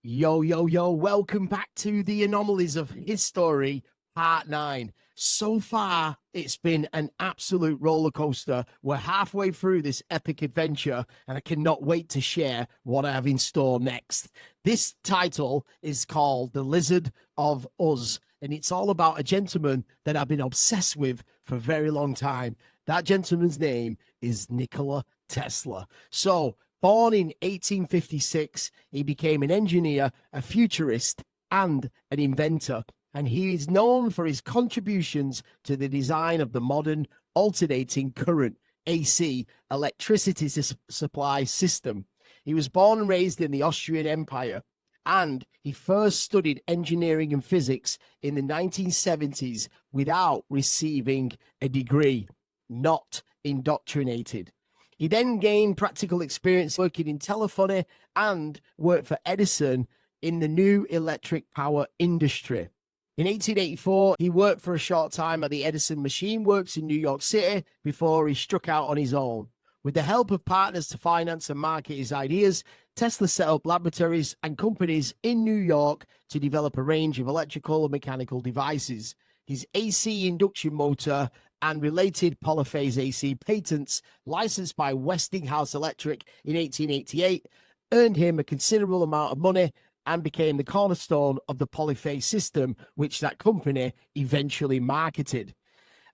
Yo, yo, yo, welcome back to the Anomalies of History, Part 9. So far, it's been an absolute roller coaster. We're halfway through this epic adventure, and I cannot wait to share what I have in store next. This title is called The Lizard of Oz, and it's all about a gentleman that I've been obsessed with for a very long time. That gentleman's name is Nikola Tesla. So, born in 1856, he became an engineer, a futurist, and an inventor, and he is known for his contributions to the design of the modern alternating current AC electricity supply system. He was born and raised in the Austrian Empire, and he first studied engineering and physics in the 1970s without receiving a degree, not indoctrinated. He then gained practical experience working in telephony and worked for Edison in the new electric power industry. In 1884, he worked for a short time at the Edison Machine Works in New York City before he struck out on his own. With the help of partners to finance and market his ideas, Tesla set up laboratories and companies in New York to develop a range of electrical and mechanical devices. His AC induction motor and related polyphase AC patents, licensed by Westinghouse Electric in 1888, earned him a considerable amount of money and became the cornerstone of the polyphase system, which that company eventually marketed.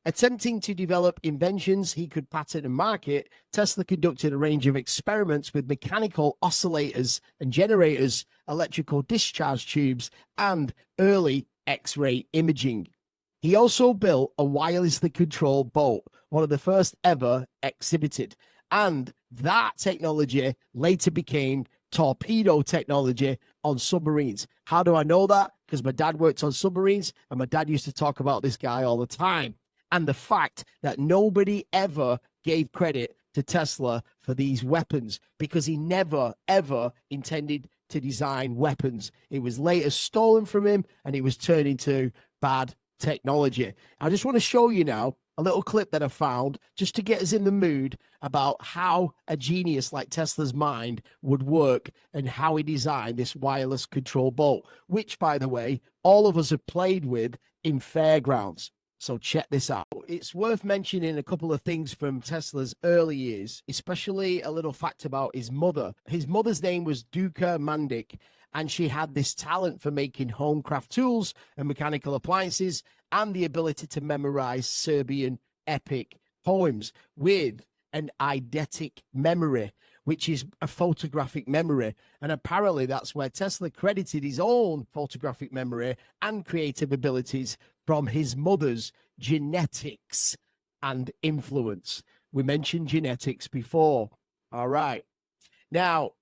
Attempting to develop inventions he could patent and market, Tesla conducted a range of experiments with mechanical oscillators and generators, electrical discharge tubes, and early X-ray imaging. He also built a wirelessly controlled boat, one of the first ever exhibited, and that technology later became torpedo technology on submarines. How do I know that? Because my dad worked on submarines, and my dad used to talk about this guy all the time. And the fact that nobody ever gave credit to Tesla for these weapons, because he never, ever intended to design weapons. It was later stolen from him, and it was turned into bad technology. I just want to show you now a little clip that I found just to get us in the mood about how a genius like Tesla's mind would work and how he designed this wireless control boat, which, by the way, all of us have played with in fairgrounds. So check this out. It's worth mentioning a couple of things from Tesla's early years, especially a little fact about his mother. His mother's name was Duca Mandic, and she had this talent for making homecraft tools and mechanical appliances and the ability to memorize Serbian epic poems with an eidetic memory, which is a photographic memory. And apparently that's where Tesla credited his own photographic memory and creative abilities from his mother's genetics and influence. We mentioned genetics before. All right. Now,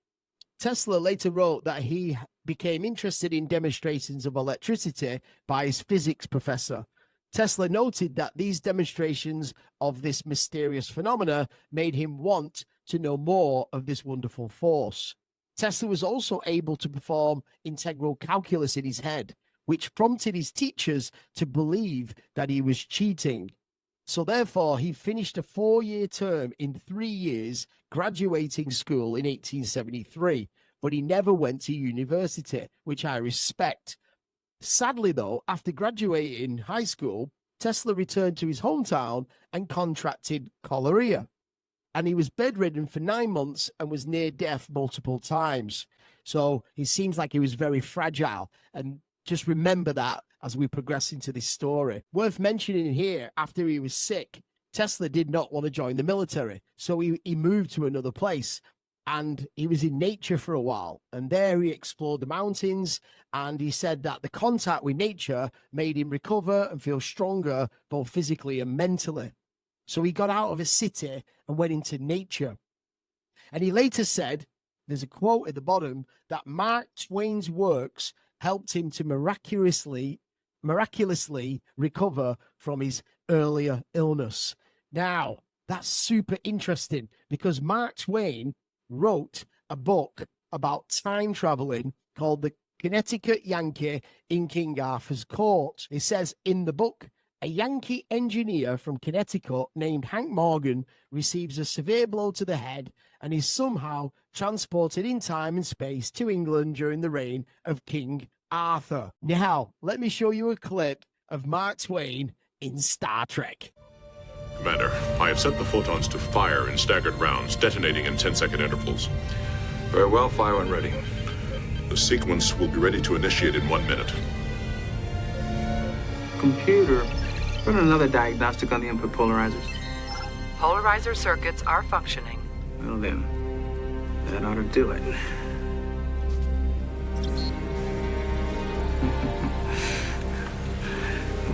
Tesla later wrote that he became interested in demonstrations of electricity by his physics professor. Tesla noted that these demonstrations of this mysterious phenomena made him want to know more of this wonderful force. Tesla was also able to perform integral calculus in his head, which prompted his teachers to believe that he was cheating. So therefore, he finished a 4-year term in 3 years, graduating school in 1873, but he never went to university, which I respect. Sadly, though, after graduating high school, Tesla returned to his hometown and contracted cholera. And he was bedridden for 9 months and was near death multiple times. So he seems like he was very fragile. And just remember that as we progress into this story. Worth mentioning here, after he was sick, Tesla did not want to join the military. So he moved to another place. And he was in nature for a while. And there he explored the mountains. And he said that the contact with nature made him recover and feel stronger, both physically and mentally. So he got out of a city and went into nature. And he later said, there's a quote at the bottom, that Mark Twain's works helped him to miraculously recover from his earlier illness. Now, that's super interesting because Mark Twain wrote a book about time traveling called The Connecticut Yankee in King Arthur's Court. It says in the book A Yankee engineer from Connecticut named Hank Morgan receives a severe blow to the head and is somehow transported in time and space to England during the reign of King Arthur. Now, let me show you a clip of Mark Twain in Star Trek. Commander, I have set the photons to fire in staggered rounds, detonating in 10-second intervals. Very well, fire when ready. The sequence will be ready to initiate in 1 minute. Computer, run another diagnostic on the input polarizers. Polarizer circuits are functioning. Well then, that ought to do it.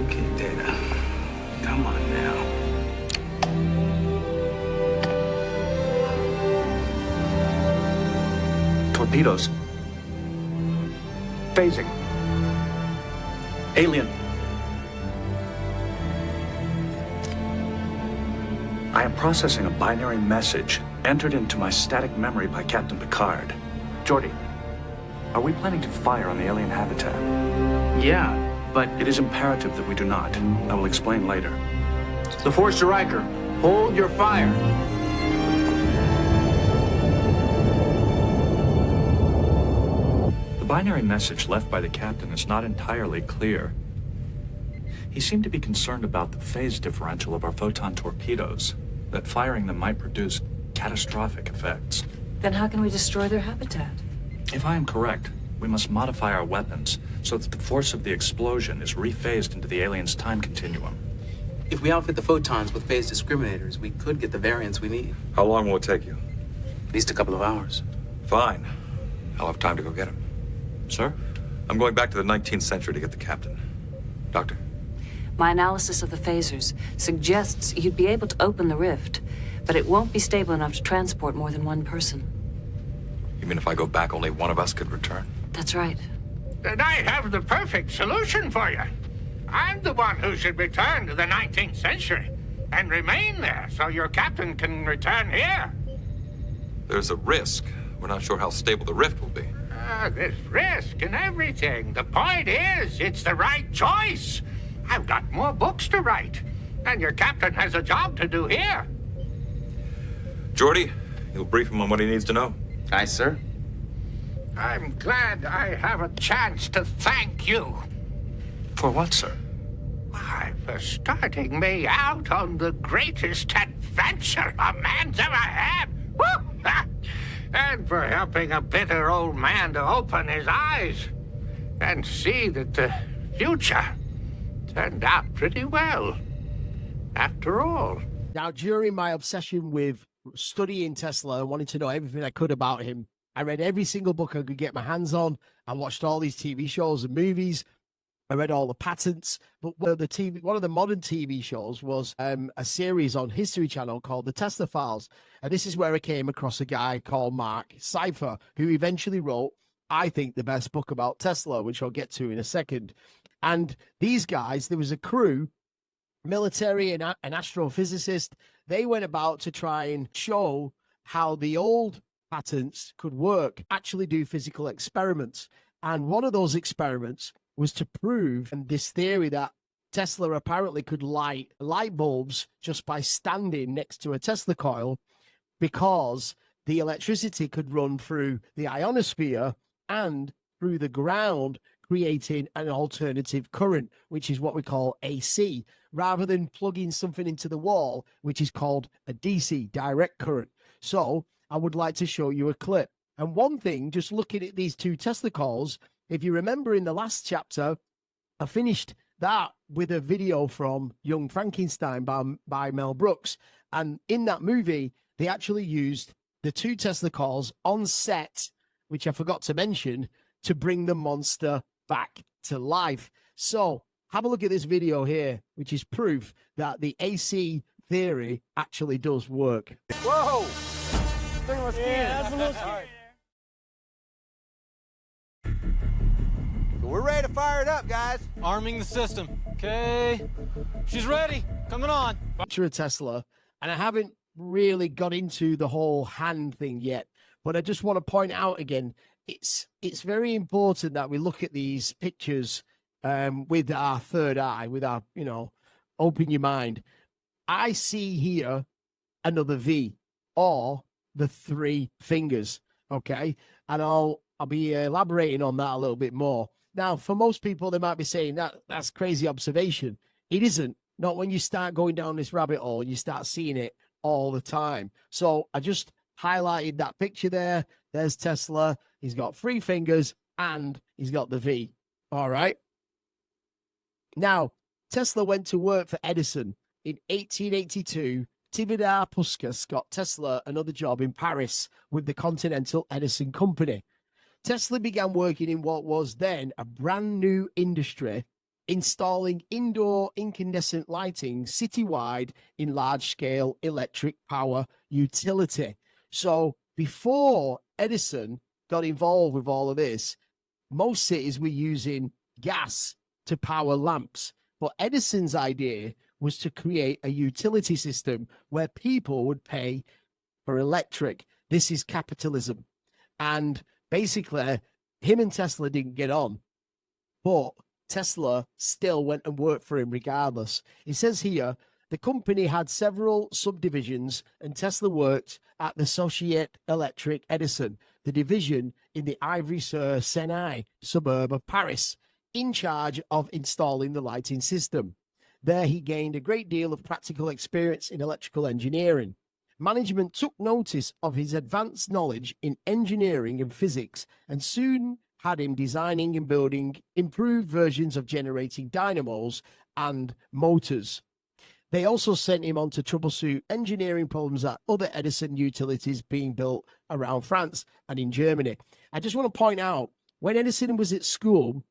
Okay, Data. Come on now. Torpedoes. Phasing. Alien. I am processing a binary message entered into my static memory by Captain Picard. Geordi, are we planning to fire on the alien habitat? Yeah, but It is imperative that we do not. I will explain later. the Force to Riker, hold your fire. The binary message left by the captain is not entirely clear. He seemed to be concerned about the phase differential of our photon torpedoes, that firing them might produce catastrophic effects. Then how can we destroy their habitat? If I am correct, we must modify our weapons so that the force of the explosion is rephased into the alien's time continuum. If we outfit the photons with phase discriminators, we could get the variance we need. How long will it take you? At least a couple of hours. Fine. I'll have time to go get him. Sir? I'm going back to the 19th century to get the captain. Doctor? My analysis of the phasers suggests you'd be able to open the rift, but it won't be stable enough to transport more than one person. You mean if I go back, only one of us could return? That's right. Then I have the perfect solution for you. I'm the one who should return to the 19th century and remain there so your captain can return here. There's a risk. We're not sure how stable the rift will be. There's risk and everything. The point is, it's the right choice. I've got more books to write, and your captain has a job to do here. Geordi, you'll brief him on what he needs to know. Aye, sir. I'm glad I have a chance to thank you. For what, sir? Why, for starting me out on the greatest adventure a man's ever had. Woo! And for helping a bitter old man to open his eyes and see that the future turned out pretty well, after all. Now, during my obsession with studying Tesla and wanting to know everything I could about him, I read every single book I could get my hands on. I watched all these TV shows and movies. I read all the patents. But one of the modern TV shows was a series on History Channel called The Tesla Files. And this is where I came across a guy called Marc, Seifer, who eventually wrote, I think, the best book about Tesla, which I'll get to in a second. And these guys, there was a crew, military and an astrophysicist. They went about to try and show how the old patents could work, actually do physical experiments. And one of those experiments was to prove this theory that Tesla apparently could light light bulbs just by standing next to a Tesla coil, because the electricity could run through the ionosphere and through the ground, creating an alternative current, which is what we call AC, rather than plugging something into the wall, which is called a DC, direct current. So I would like to show you a clip. And one thing, just looking at these two Tesla coils, if you remember in the last chapter, I finished that with a video from Young Frankenstein by Mel Brooks. And in that movie, they actually used the two Tesla coils on set, which I forgot to mention, to bring the monster back to life. So have a look at this video here, which is proof that the AC theory actually does work. Whoa! Yeah, that's a little scary. So we're ready to fire it up, guys. Arming the system. Okay. She's ready. Coming on. Picture a Tesla, and I haven't really got into the whole hand thing yet, but I just want to point out again, it's very important that we look at these pictures with our third eye, with our, open your mind. I see here another V, or the three fingers. Okay. And I'll be elaborating on that a little bit more. Now, for most people, they might be saying that's crazy observation. It isn't. Not when you start going down this rabbit hole and you start seeing it all the time. So I just highlighted that picture there. There's Tesla. He's got three fingers and he's got the V. All right. Now, Tesla went to work for Edison in 1882. Tivadar Puskas got Tesla another job in Paris with the Continental Edison Company. Tesla began working in what was then a brand new industry, installing indoor incandescent lighting citywide in large-scale electric power utility. So before Edison got involved with all of this, most cities were using gas to power lamps. But Edison's idea was to create a utility system where people would pay for electric. This is capitalism. And basically, him and Tesla didn't get on, but Tesla still went and worked for him regardless. It says here, the company had several subdivisions, and Tesla worked at the Société Electrique Edison, the division in the Ivry-sur-Seine suburb of Paris, in charge of installing the lighting system. There he gained a great deal of practical experience in electrical engineering. Management took notice of his advanced knowledge in engineering and physics, and soon had him designing and building improved versions of generating dynamos and motors. They also sent him on to troubleshoot engineering problems at other Edison utilities being built around France and in Germany. I just want to point out, when Edison was at school,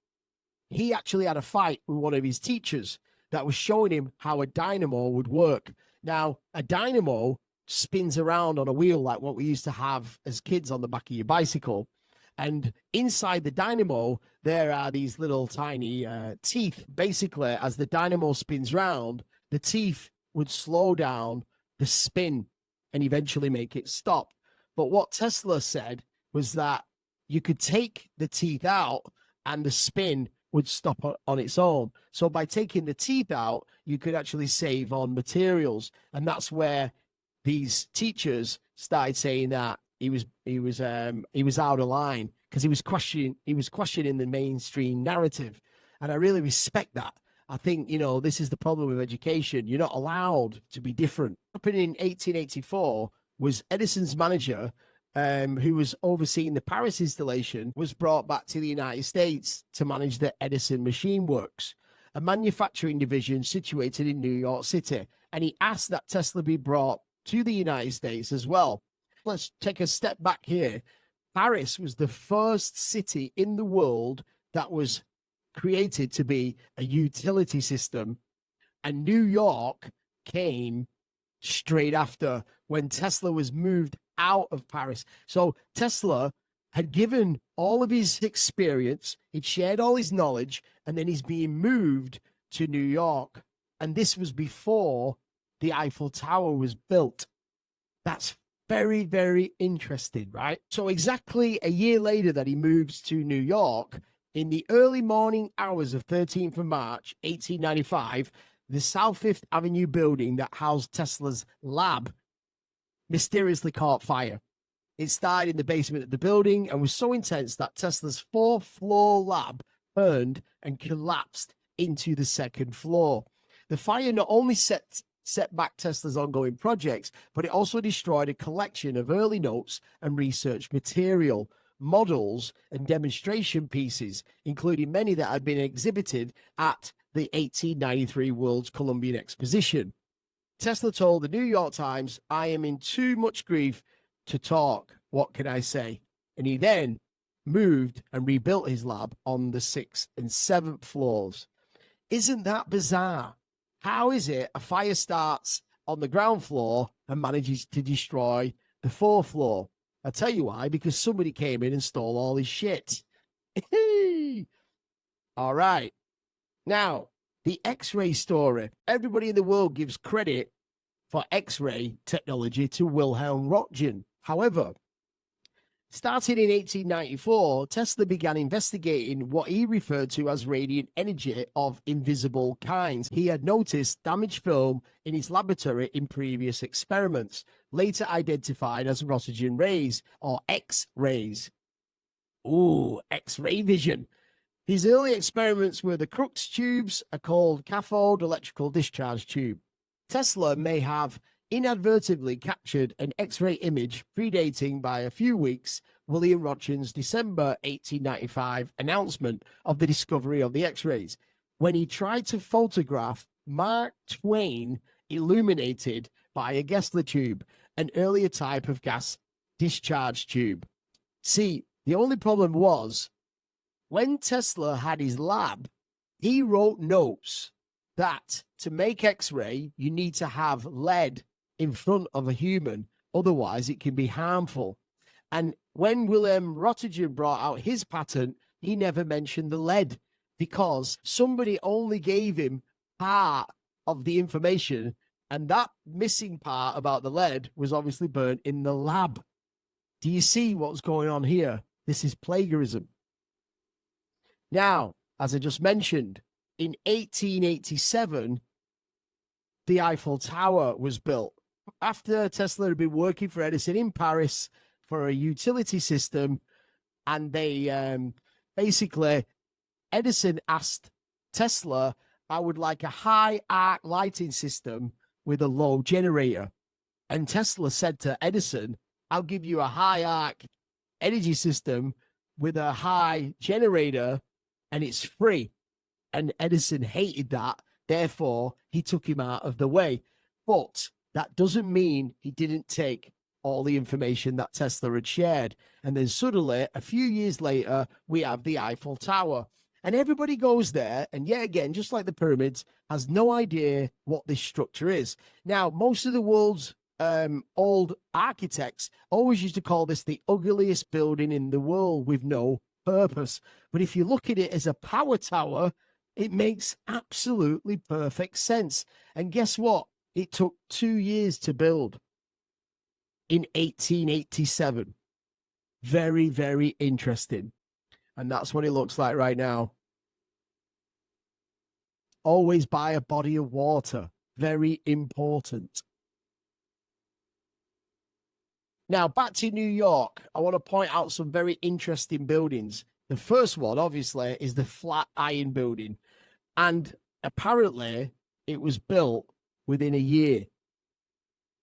he actually had a fight with one of his teachers that was showing him how a dynamo would work. Now, a dynamo spins around on a wheel like what we used to have as kids on the back of your bicycle. And inside the dynamo, there are these little tiny teeth. Basically, as the dynamo spins round, the teeth would slow down the spin and eventually make it stop. But what Tesla said was that you could take the teeth out and the spin would stop on its own. So by taking the teeth out, you could actually save on materials. And that's where these teachers started saying that he was out of line, because he was questioning the mainstream narrative. And I really respect that. I think, this is the problem with education. You're not allowed to be different. Happening in 1884 was Edison's manager, who was overseeing the Paris installation, was brought back to the United States to manage the Edison Machine Works, a manufacturing division situated in New York City. And he asked that Tesla be brought to the United States as well. Let's take a step back here. Paris was the first city in the world that was created to be a utility system, and New York came straight after, when Tesla was moved out of Paris. So Tesla had given all of his experience, he'd shared all his knowledge, and then he's being moved to New York. And this was before the Eiffel Tower was built. That's very, very interesting, right? So exactly a year later that he moves to New York, in the early morning hours of 13th of March, 1895, the South Fifth Avenue building that housed Tesla's lab mysteriously caught fire. It started in the basement of the building and was so intense that Tesla's fourth-floor lab burned and collapsed into the second floor. The fire not only set back Tesla's ongoing projects, but it also destroyed a collection of early notes and research material, models, and demonstration pieces, including many that had been exhibited at the 1893 World's Columbian Exposition. Tesla told the New York Times, "I am in too much grief to talk. What can I say?" And he then moved and rebuilt his lab on the 6th and 7th floors. Isn't that bizarre? How is it a fire starts on the ground floor and manages to destroy the 4th floor? I'll tell you why, because somebody came in and stole all his shit. All right. Now, the X-ray story. Everybody in the world gives credit for X-ray technology to Wilhelm Röntgen. However, Starting in 1894, Tesla began investigating what he referred to as radiant energy of invisible kinds. He had noticed damaged film in his laboratory in previous experiments, later identified as Roentgen rays or X-rays. Ooh, X-ray vision. His early experiments were the Crookes tubes, a called cathode electrical discharge tube. Tesla may have inadvertently captured an X-ray image predating by a few weeks William Roentgen's December 1895 announcement of the discovery of the X-rays, when he tried to photograph Mark Twain illuminated by a Gessler tube, an earlier type of gas discharge tube. See, the only problem was, when Tesla had his lab, he wrote notes that to make X-ray, you need to have lead in front of a human, otherwise it can be harmful. And when Wilhelm Roentgen brought out his patent, he never mentioned the lead because somebody only gave him part of the information, and that missing part about the lead was obviously burnt in the lab. Do you see what's going on here? This is plagiarism. Now, as I just mentioned, in 1887, the Eiffel Tower was built. After Tesla had been working for Edison in Paris for a utility system, and they basically, Edison asked Tesla, I would like a high arc lighting system with a low generator. And Tesla said to Edison, I'll give you a high arc energy system with a high generator, and it's free. And Edison hated that. Therefore, he took him out of the way. But that doesn't mean he didn't take all the information that Tesla had shared. And then suddenly, a few years later, we have the Eiffel Tower. And everybody goes there, and yet again, just like the pyramids, has no idea what this structure is. Now, most of the world's old architects always used to call this the ugliest building in the world with no purpose. But if you look at it as a power tower, it makes absolutely perfect sense. And guess what? It took 2 years to build in 1887. Very, very interesting. And that's what it looks like right now. Always by a body of water. Very important. Now, back to New York. I want to point out some very interesting buildings. The first one, obviously, is the Flatiron Building. And apparently, it was built within a year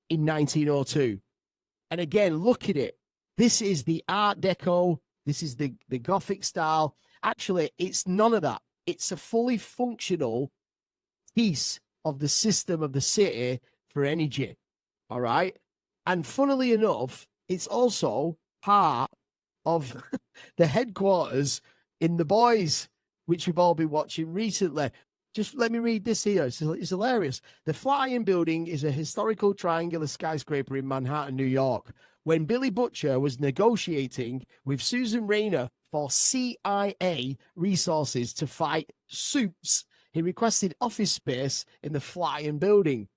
in 1902. And again, look at it. This is the Art Deco. This is the Gothic style. Actually, it's none of that. It's a fully functional piece of the system of the city for energy. All right. And funnily enough, it's also part of the headquarters in The Boys, which we've all been watching recently. Just let me read this here. It's hilarious. The Flatiron Building is a historical triangular skyscraper in Manhattan, New York. When Billy Butcher was negotiating with Susan Rayner for CIA resources to fight Supes, he requested office space in the Flatiron Building.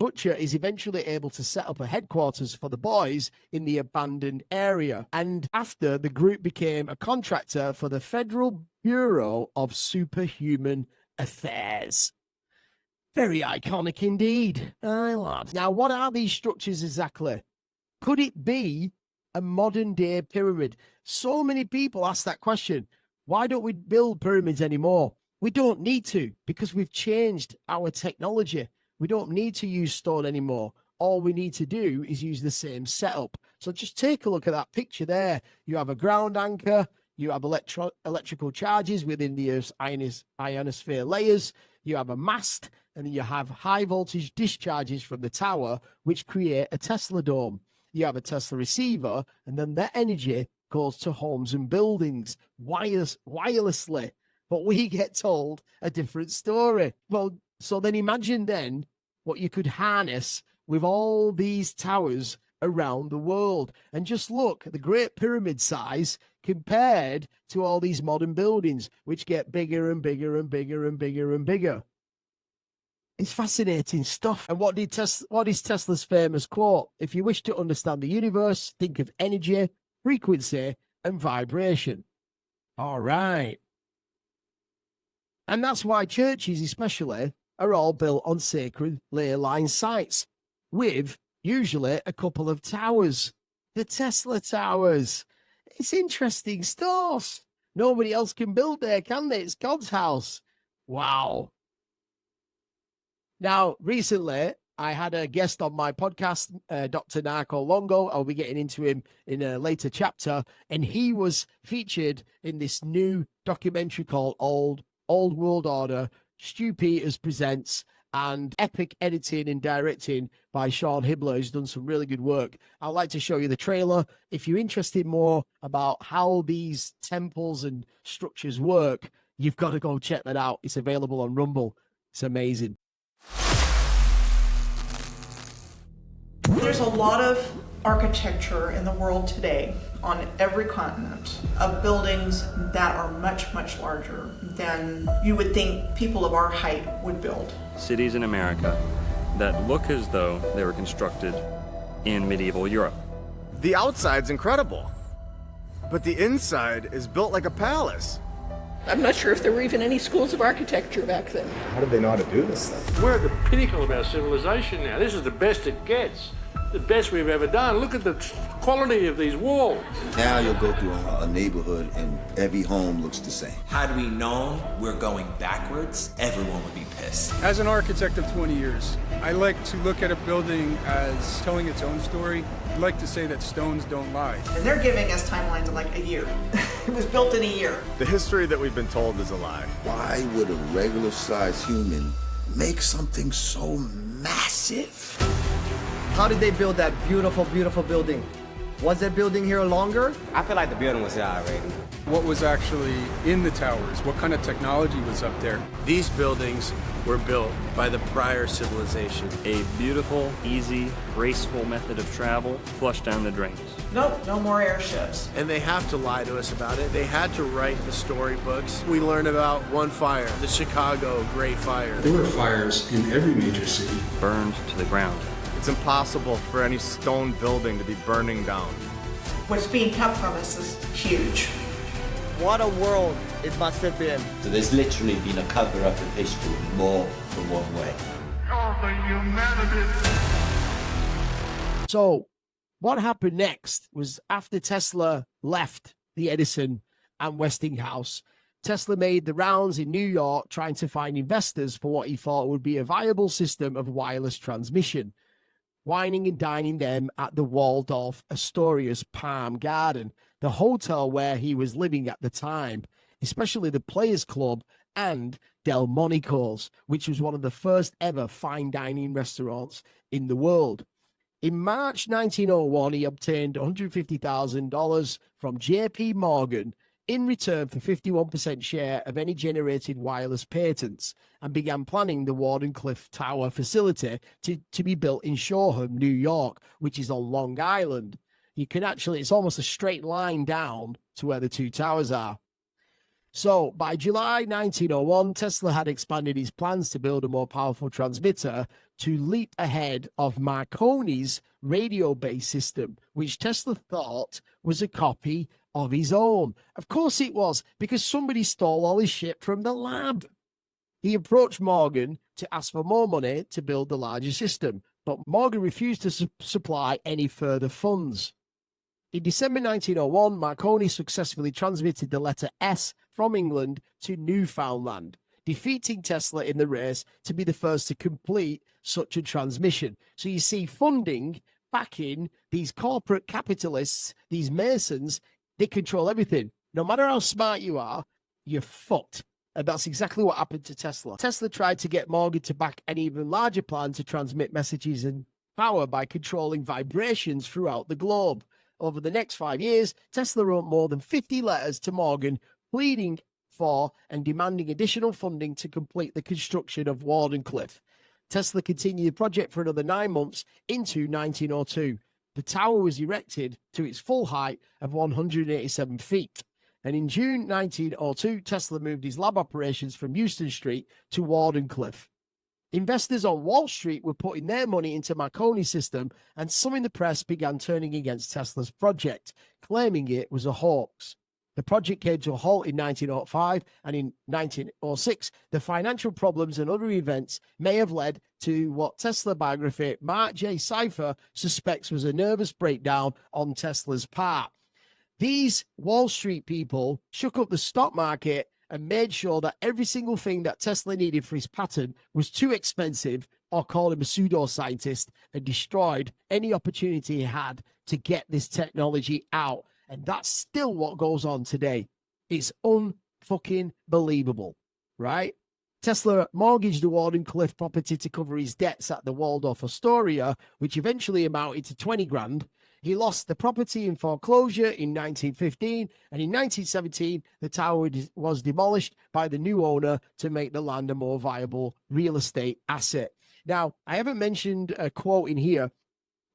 Butcher is eventually able to set up a headquarters for the boys in the abandoned area. And after, the group became a contractor for the Federal Bureau of Superhuman Affairs. Very iconic indeed. Aye, lad. Now, what are these structures exactly? Could it be a modern day pyramid? So many people ask that question. Why don't we build pyramids anymore? We don't need to, because we've changed our technology. We don't need to use stone anymore. All we need to do is use the same setup. So just take a look at that picture there. You have a ground anchor. You have electrical charges within the Earth's ionosphere layers. You have a mast, and then you have high voltage discharges from the tower, which create a Tesla dome. You have a Tesla receiver, and then that energy goes to homes and buildings wirelessly. But we get told a different story. Well, so then imagine then what you could harness with all these towers around the world. And just look at the Great Pyramid size compared to all these modern buildings, which get bigger and bigger and bigger and bigger and bigger. It's fascinating stuff. And what is Tesla's famous quote? If you wish to understand the universe, think of energy, frequency, and vibration. All right. And that's why churches especially are all built on sacred ley line sites, with usually a couple of towers. The Tesla towers. It's interesting stuff. Nobody else can build there, can they? It's God's house. Wow. Now, recently, I had a guest on my podcast, Dr. Narco Longo. I'll be getting into him in a later chapter. And he was featured in this new documentary called Old World Order. Stu Peters presents, and epic editing and directing by Sean Hibbler, who's done some really good work. I'd like to show you the trailer. If you're interested more about how these temples and structures work, you've got to go check that out. It's available on Rumble. It's amazing. There's a lot of architecture in the world today on every continent of buildings that are much, much larger than you would think people of our height would build. Cities in America that look as though they were constructed in medieval Europe. The outside's incredible, but the inside is built like a palace. I'm not sure if there were even any schools of architecture back then. How did they know how to do this thing? We're at the pinnacle of our civilization now. This is the best it gets. The best we've ever done. Look at the quality of these walls. Now you'll go through a neighborhood and every home looks the same. Had we known we're going backwards, everyone would be pissed. As an architect of 20 years, I like to look at a building as telling its own story. I like to say that stones don't lie. And they're giving us timelines of like a year. It was built in a year. The history that we've been told is a lie. Why would a regular-sized human make something so massive? How did they build that beautiful, beautiful building? Was that building here longer? I feel like the building was here already. What was actually in the towers? What kind of technology was up there? These buildings were built by the prior civilization. A beautiful, easy, graceful method of travel flushed down the drains. Nope, no more airships. And they have to lie to us about it. They had to write the storybooks. We learned about one fire, the Chicago Great Fire. There were fires in every major city. Burned to the ground. It's impossible for any stone building to be burning down. What's being kept from us is huge. What a world it must have been. So there's literally been a cover-up of history more than one way. Oh, the humanity. So what happened next was, after Tesla left the Edison and Westinghouse, Tesla made the rounds in New York trying to find investors for what he thought would be a viable system of wireless transmission, wining and dining them at the Waldorf Astoria's Palm Garden, the hotel where he was living at the time, especially the Players Club and Delmonico's, which was one of the first ever fine dining restaurants in the world. In March 1901, he obtained $150,000 from J.P. Morgan in return for 51% share of any generated wireless patents, and began planning the Wardenclyffe Tower facility to be built in Shoreham, New York, which is on Long Island. You can actually, it's almost a straight line down to where the two towers are. So by July 1901, Tesla had expanded his plans to build a more powerful transmitter to leap ahead of Marconi's radio-based system, which Tesla thought was a copy of his own. Of course it was, because somebody stole all his shit from the lab. He approached Morgan to ask for more money to build the larger system, but Morgan refused to supply any further funds. In December 1901, Marconi successfully transmitted the letter S from England to Newfoundland, defeating Tesla in the race to be the first to complete such a transmission. So you see, funding, backing, these corporate capitalists, these masons, they control everything. No matter how smart you are, you're fucked. And that's exactly what happened to Tesla. Tesla tried to get Morgan to back an even larger plan to transmit messages and power by controlling vibrations throughout the globe. Over the next 5 years, Tesla wrote more than 50 letters to Morgan, pleading for and demanding additional funding to complete the construction of Wardenclyffe. Tesla continued the project for another 9 months into 1902. The tower was erected to its full height of 187 feet. And in June 1902, Tesla moved his lab operations from Houston Street to Wardenclyffe. Investors on Wall Street were putting their money into Marconi's system, and some in the press began turning against Tesla's project, claiming it was a hoax. The project came to a halt in 1905, and in 1906, the financial problems and other events may have led to what Tesla biographer Marc J. Seifer suspects was a nervous breakdown on Tesla's part. These Wall Street people shook up the stock market and made sure that every single thing that Tesla needed for his patent was too expensive, or called him a pseudoscientist, and destroyed any opportunity he had to get this technology out. And that's still what goes on today. It's unfucking believable, right? Tesla mortgaged the Wardenclyffe property to cover his debts at the Waldorf Astoria, which eventually amounted to 20 grand. He lost the property in foreclosure in 1915, and in 1917, the tower was demolished by the new owner to make the land a more viable real estate asset. Now, I haven't mentioned a quote in here,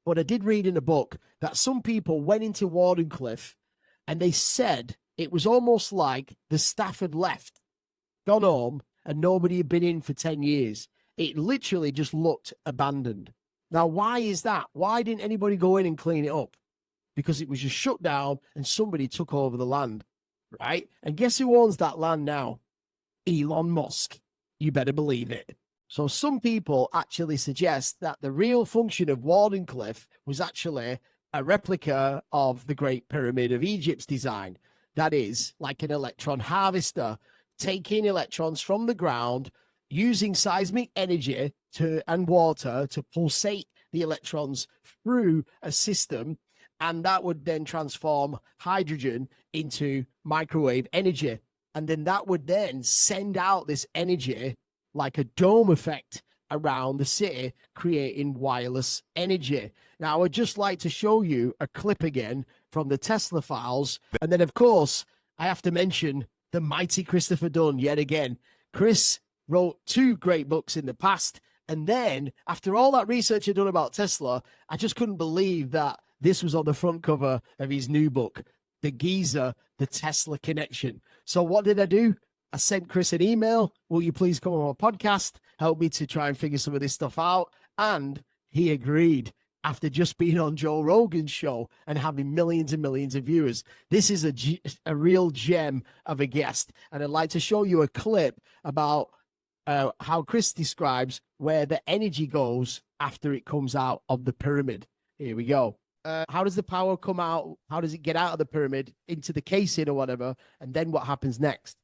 but I did read in a book that some people went into Wardenclyffe and they said it was almost like the staff had left, gone home, and nobody had been in for 10 years. It literally just looked abandoned. Now, why is that? Why didn't anybody go in and clean it up? Because it was just shut down and somebody took over the land, right? And guess who owns that land now? Elon Musk. You better believe it. So some people actually suggest that the real function of Wardenclyffe was actually a replica of the Great Pyramid of Egypt's design. That is, like an electron harvester, taking electrons from the ground, using seismic energy and water to pulsate the electrons through a system, and that would then transform hydrogen into microwave energy. And then that would then send out this energy like a dome effect around the city, creating wireless energy. Now, I would just like to show you a clip again from the Tesla files. And then, of course, I have to mention the mighty Christopher Dunn yet again. Chris wrote 2 great books in the past. And then, after all that research I'd done about Tesla, I just couldn't believe that this was on the front cover of his new book, The Geezer, The Tesla Connection. So what did I do? I sent Chris an email. Will you please come on my podcast? Help me to try and figure some of this stuff out. And he agreed after just being on Joe Rogan's show and having millions and millions of viewers. This is a real gem of a guest. And I'd like to show you a clip about how Chris describes where the energy goes after it comes out of the pyramid. Here we go. How does the power come out? How does it get out of the pyramid into the casing or whatever? And then what happens next?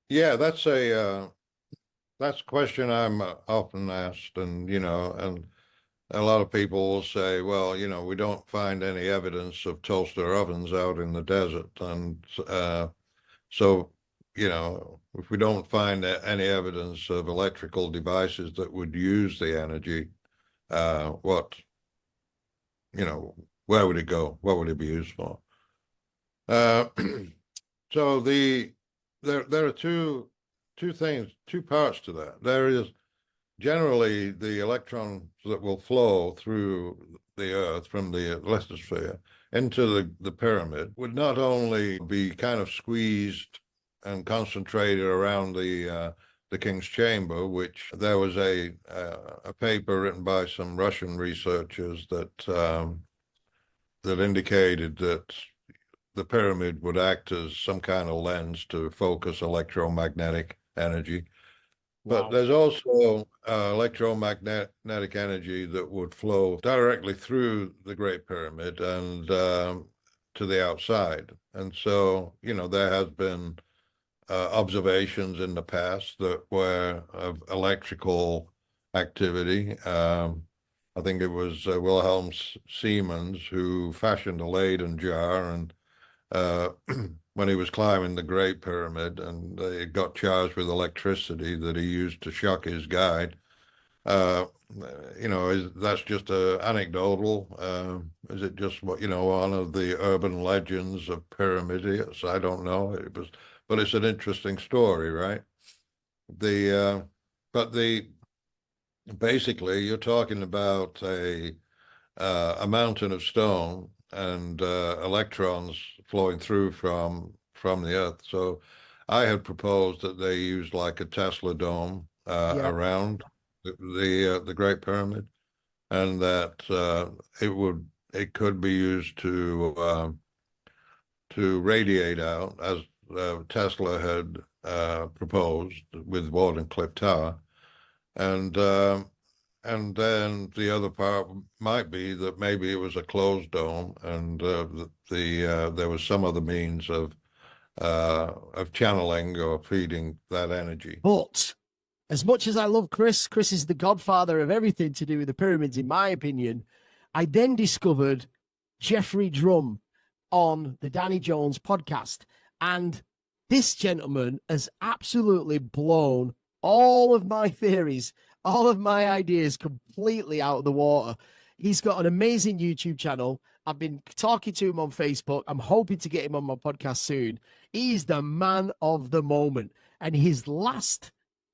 Yeah, that's a question I'm often asked, and and a lot of people will say, well, we don't find any evidence of toaster ovens out in the desert, and so if we don't find any evidence of electrical devices that would use the energy, where would it go? What would it be used for? So there are two parts to that. There is generally the electrons that will flow through the Earth from the lithosphere into the pyramid would not only be kind of squeezed and concentrated around the King's Chamber, which there was a paper written by some Russian researchers that indicated that the pyramid would act as some kind of lens to focus electromagnetic energy. But there's also electromagnetic energy that would flow directly through the Great Pyramid and to the outside. And so, there has been observations in the past that were of electrical activity. I think it was Wilhelm Siemens who fashioned a Leyden jar, and when he was climbing the Great Pyramid, and he got charged with electricity that he used to shock his guide. That's just anecdotal. Is it just one of the urban legends of pyramids? I don't know. But it's an interesting story, right? Basically, you're talking about a mountain of stone and electrons flowing through from the Earth. So I had proposed that they use like a Tesla dome around the Great Pyramid, and that it could be used to radiate out, as Tesla had proposed with Wardenclyffe Tower, and then the other part might be that maybe it was a closed dome, and there was some other means of channeling or feeding that energy. But as much as I love Chris is the godfather of everything to do with the pyramids, in my opinion. I then discovered Jeffrey Drum on the Danny Jones podcast, and this gentleman has absolutely blown all of my theories, all of my ideas completely out of the water. He's got an amazing YouTube channel. I've been talking to him on Facebook. I'm hoping to get him on my podcast soon. He's the man of the moment, and his last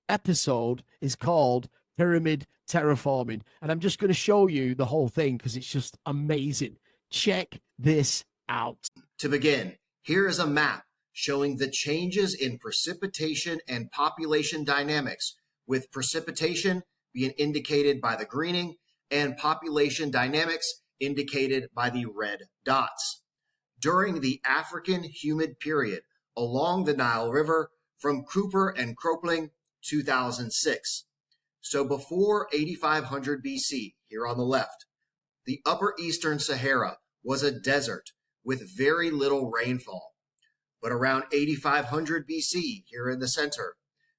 episode is called Pyramid Terraforming, and I'm just going to show you the whole thing because it's just amazing. Check this out. To begin, here is a map showing the changes in precipitation and population dynamics, with precipitation being indicated by the greening and population dynamics indicated by the red dots. During the African humid period along the Nile River from Cooper and Kropling, 2006. So before 8500 BC, here on the left, the Upper Eastern Sahara was a desert with very little rainfall. But around 8500 BC, here in the center,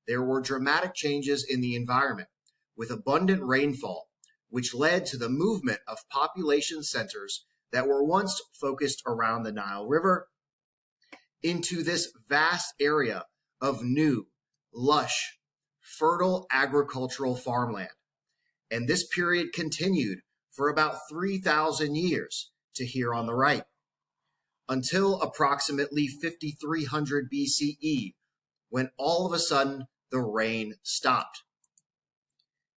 there were dramatic changes in the environment with abundant rainfall, which led to the movement of population centers that were once focused around the Nile River into this vast area of new, lush, fertile agricultural farmland. And this period continued for about 3,000 years to here on the right, until approximately 5300 BCE, when all of a sudden the rain stopped.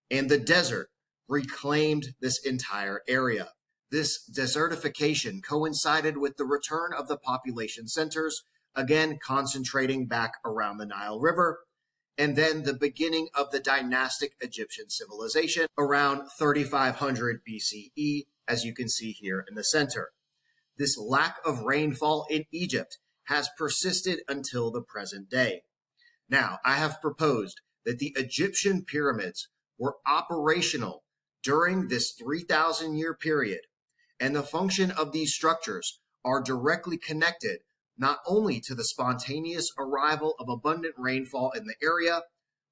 And the desert reclaimed this entire area. This desertification coincided with the return of the population centers, again concentrating back around the Nile River, and then the beginning of the dynastic Egyptian civilization around 3500 BCE, as you can see here in the center. This lack of rainfall in Egypt has persisted until the present day. Now, I have proposed that the Egyptian pyramids were operational during this 3,000-year period, and the function of these structures are directly connected not only to the spontaneous arrival of abundant rainfall in the area,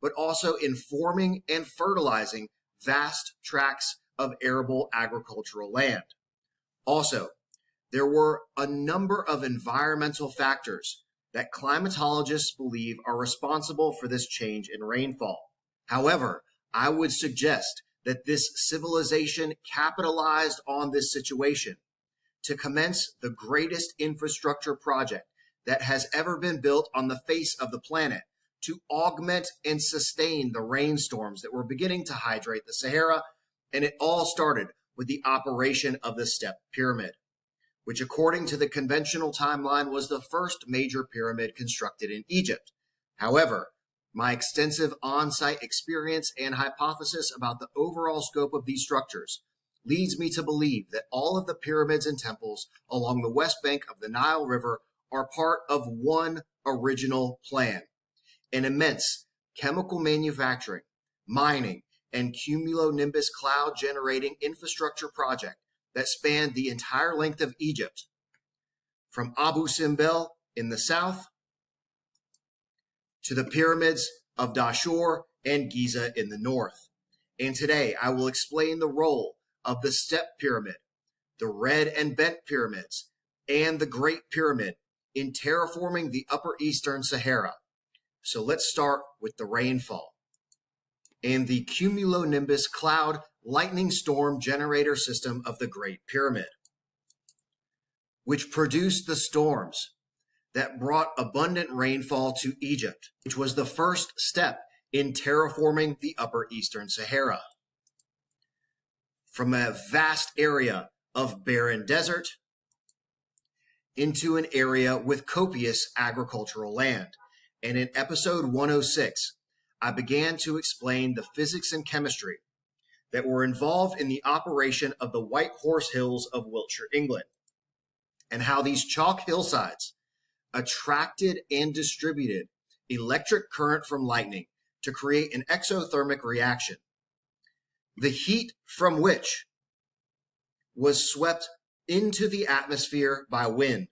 but also in forming and fertilizing vast tracts of arable agricultural land. Also, there were a number of environmental factors that climatologists believe are responsible for this change in rainfall. However, I would suggest that this civilization capitalized on this situation to commence the greatest infrastructure project that has ever been built on the face of the planet to augment and sustain the rainstorms that were beginning to hydrate the Sahara. And it all started with the operation of the Step Pyramid, which according to the conventional timeline was the first major pyramid constructed in Egypt. However, my extensive on-site experience and hypothesis about the overall scope of these structures leads me to believe that all of the pyramids and temples along the west bank of the Nile River are part of one original plan, an immense chemical manufacturing, mining, and cumulonimbus cloud generating infrastructure project that spanned the entire length of Egypt, from Abu Simbel in the south to the pyramids of Dashur and Giza in the north. And today I will explain the role of the Step Pyramid, the Red and Bent Pyramids, and the Great Pyramid in terraforming the Upper Eastern Sahara. So let's start with the rainfall and the cumulonimbus cloud lightning storm generator system of the Great Pyramid, which produced the storms that brought abundant rainfall to Egypt, which was the first step in terraforming the Upper Eastern Sahara. From a vast area of barren desert into an area with copious agricultural land. And in episode 106, I began to explain the physics and chemistry that were involved in the operation of the White Horse Hills of Wiltshire, England, and how these chalk hillsides attracted and distributed electric current from lightning to create an exothermic reaction, the heat from which was swept into the atmosphere by wind,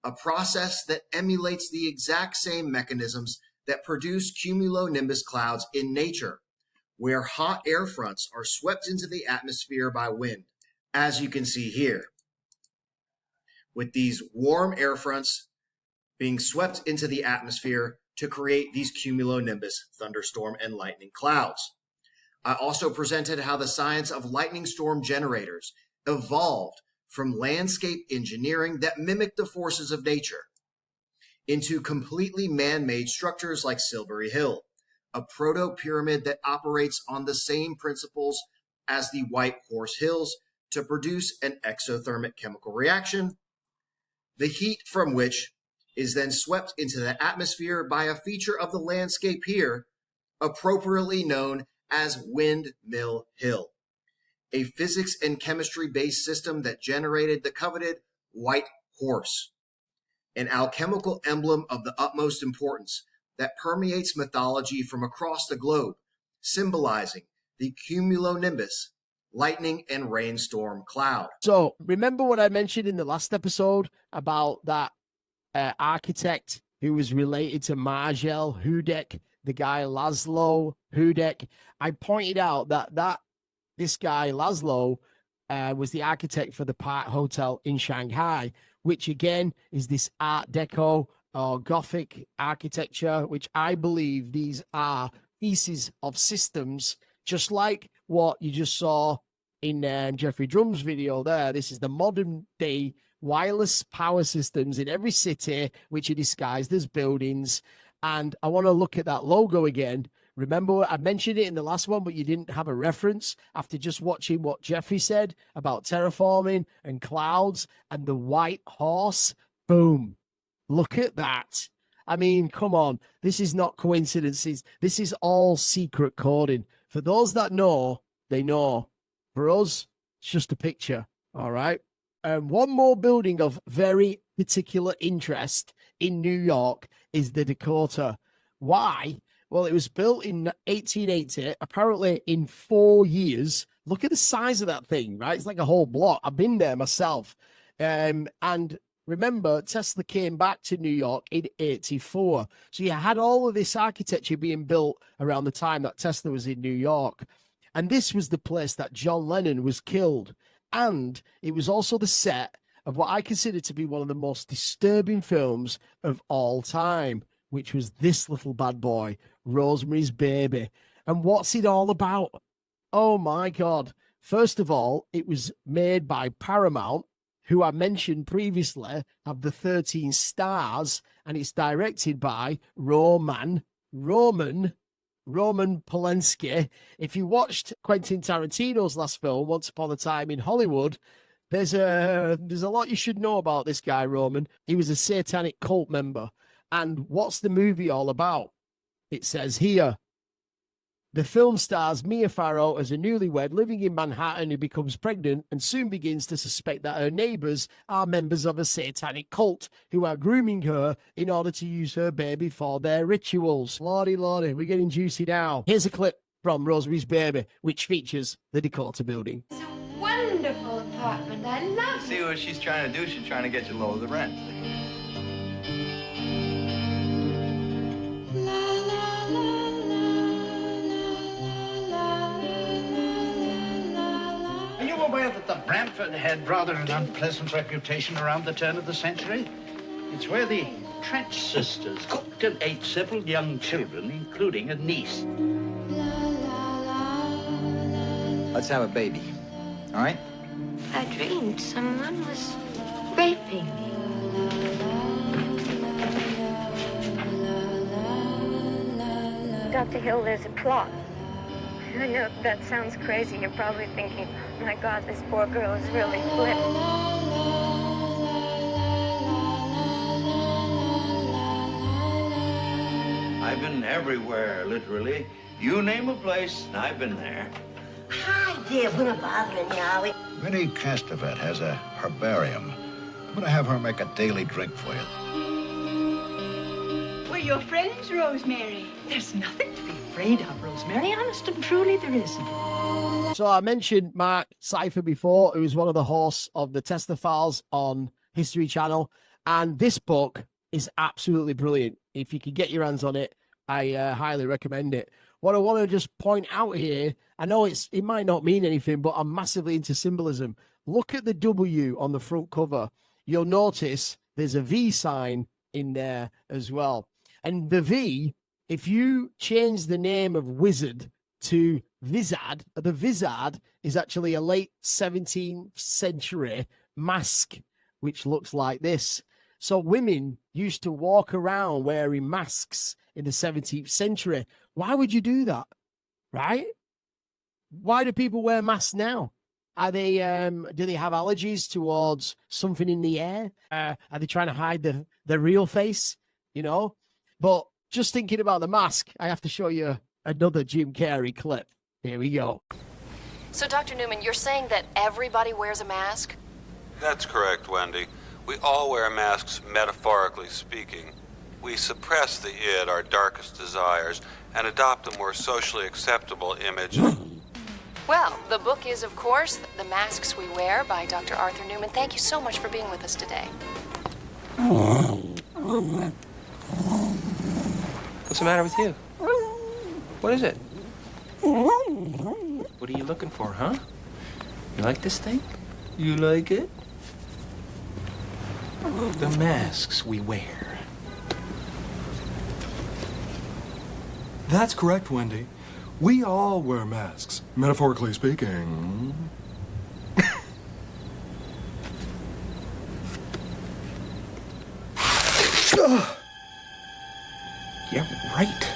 a process that emulates the exact same mechanisms that produce cumulonimbus clouds in nature, where hot air fronts are swept into the atmosphere by wind, as you can see here, with these warm air fronts being swept into the atmosphere to create these cumulonimbus thunderstorm and lightning clouds. I also presented how the science of lightning storm generators evolved from landscape engineering that mimicked the forces of nature into completely man-made structures like Silbury Hill, a proto-pyramid that operates on the same principles as the White Horse Hills to produce an exothermic chemical reaction, the heat from which is then swept into the atmosphere by a feature of the landscape here, appropriately known as Windmill Hill, a physics and chemistry-based system that generated the coveted White Horse, an alchemical emblem of the utmost importance that permeates mythology from across the globe, symbolizing the cumulonimbus, lightning and rainstorm cloud. So remember what I mentioned in the last episode about that architect who was related to Margel Hudek, the guy Laszlo Hudek? I pointed out that this guy Laszlo was the architect for the Park Hotel in Shanghai, which again is this Art Deco or Gothic architecture, which I believe these are pieces of systems, just like what you just saw in Jeffrey Drum's video there. This is the modern day wireless power systems in every city, which are disguised as buildings. And I want to look at that logo again. Remember, I mentioned it in the last one, but you didn't have a reference after just watching what Jeffrey said about terraforming and clouds and the white horse. Boom. Look at that. I mean, come on. This is not coincidences. This is all secret coding. For those that know, they know. For us, it's just a picture. All right. And one more building of very particular interest in New York is the Dakota. Why? Well, it was built in 1880, apparently in 4 years. Look at the size of that thing, right? It's like a whole block. I've been there myself. And remember, Tesla came back to New York in 84. So you had all of this architecture being built around the time that Tesla was in New York. And this was the place that John Lennon was killed. And it was also the set of what I consider to be one of the most disturbing films of all time, which was this little bad boy, Rosemary's Baby. And what's it all about? Oh my God. First of all, it was made by Paramount, who I mentioned previously have the 13 stars, and it's directed by Roman Polanski. If you watched Quentin Tarantino's last film, Once Upon a Time in Hollywood, there's a lot you should know about this guy, Roman. He was a satanic cult member. And what's the movie all about? It says here, the film stars Mia Farrow as a newlywed living in Manhattan who becomes pregnant and soon begins to suspect that her neighbors are members of a satanic cult who are grooming her in order to use her baby for their rituals. Lordy, we're getting juicy now. Here's a clip from Rosemary's Baby, which features the Dakota building. It's a wonderful apartment. I love it. See what she's trying to do? She's trying to get you to lower the rent. Are you aware that the Bramford had rather an unpleasant reputation around the turn of the century? It's where the Trench sisters cooked and ate several young children, including a niece. Let's have a baby, all right? I dreamed someone was raping me. Dr. Hill, there's a plot. I know that sounds crazy. You're probably thinking, oh my God, this poor girl is really flipped. I I've been everywhere, literally. You name a place, I've been there. Hi, dear. We're not bothering you, are we? Minnie Castevet has a herbarium. I'm gonna have her make a daily drink for you. We're your friends, Rosemary. There's nothing to be afraid of, Rosemary. Honest and truly, there isn't. So I mentioned Marc Seifer before, who was one of the hosts of the Tesla Files on History Channel. And this book is absolutely brilliant. If you can get your hands on it, I highly recommend it. What I want to just point out here, I know it might not mean anything, but I'm massively into symbolism. Look at the W on the front cover. You'll notice there's a V sign in there as well. And the V, if you change the name of wizard to Vizard, the Vizard is actually a late 17th century mask, which looks like this. So women used to walk around wearing masks in the 17th century. Why would you do that? Right? Why do people wear masks now? Are they, do they have allergies towards something in the air? Are they trying to hide their real face? You know? But just thinking about the mask, I have to show you another Jim Carrey clip. Here we go. So, Dr. Newman, you're saying that everybody wears a mask? That's correct, Wendy. We all wear masks, metaphorically speaking. We suppress the id, our darkest desires, and adopt a more socially acceptable image. Well, the book is, of course, The Masks We Wear by Dr. Arthur Newman. Thank you so much for being with us today. What's the matter with you? What is it? What are you looking for, huh? You like this thing? You like it? The masks we wear. That's correct, Wendy. We all wear masks, metaphorically speaking. Yeah, right.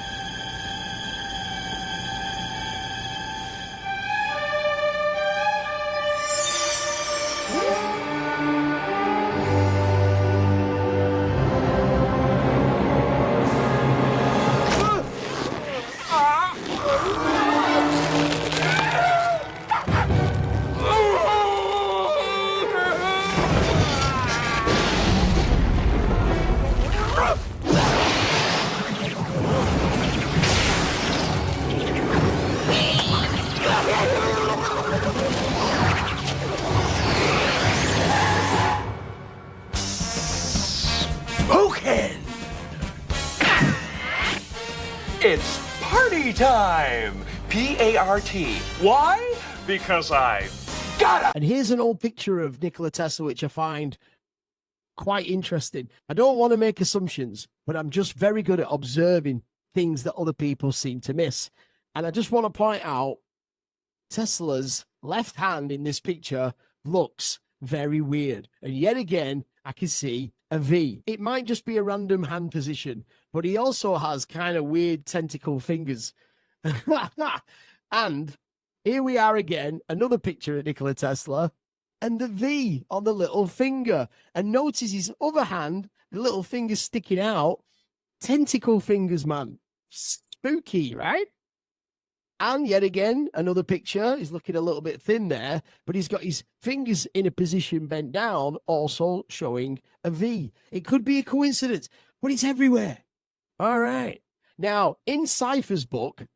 It's party time! P-A-R-T. Why? Because I gotta! And here's an old picture of Nikola Tesla, which I find quite interesting. I don't want to make assumptions, but I'm just very good at observing things that other people seem to miss. And I just want to point out Tesla's left hand in this picture looks very weird. And yet again, I can see a V. It might just be a random hand position, but he also has kind of weird tentacle fingers. And here we are again, another picture of Nikola Tesla, and the V on the little finger. And notice his other hand, the little finger sticking out. Tentacle fingers, man. Spooky, right? And yet again, another picture. He's looking a little bit thin there, but he's got his fingers in a position bent down, also showing a V. It could be a coincidence, but it's everywhere. All right. Now, in Seifer's book,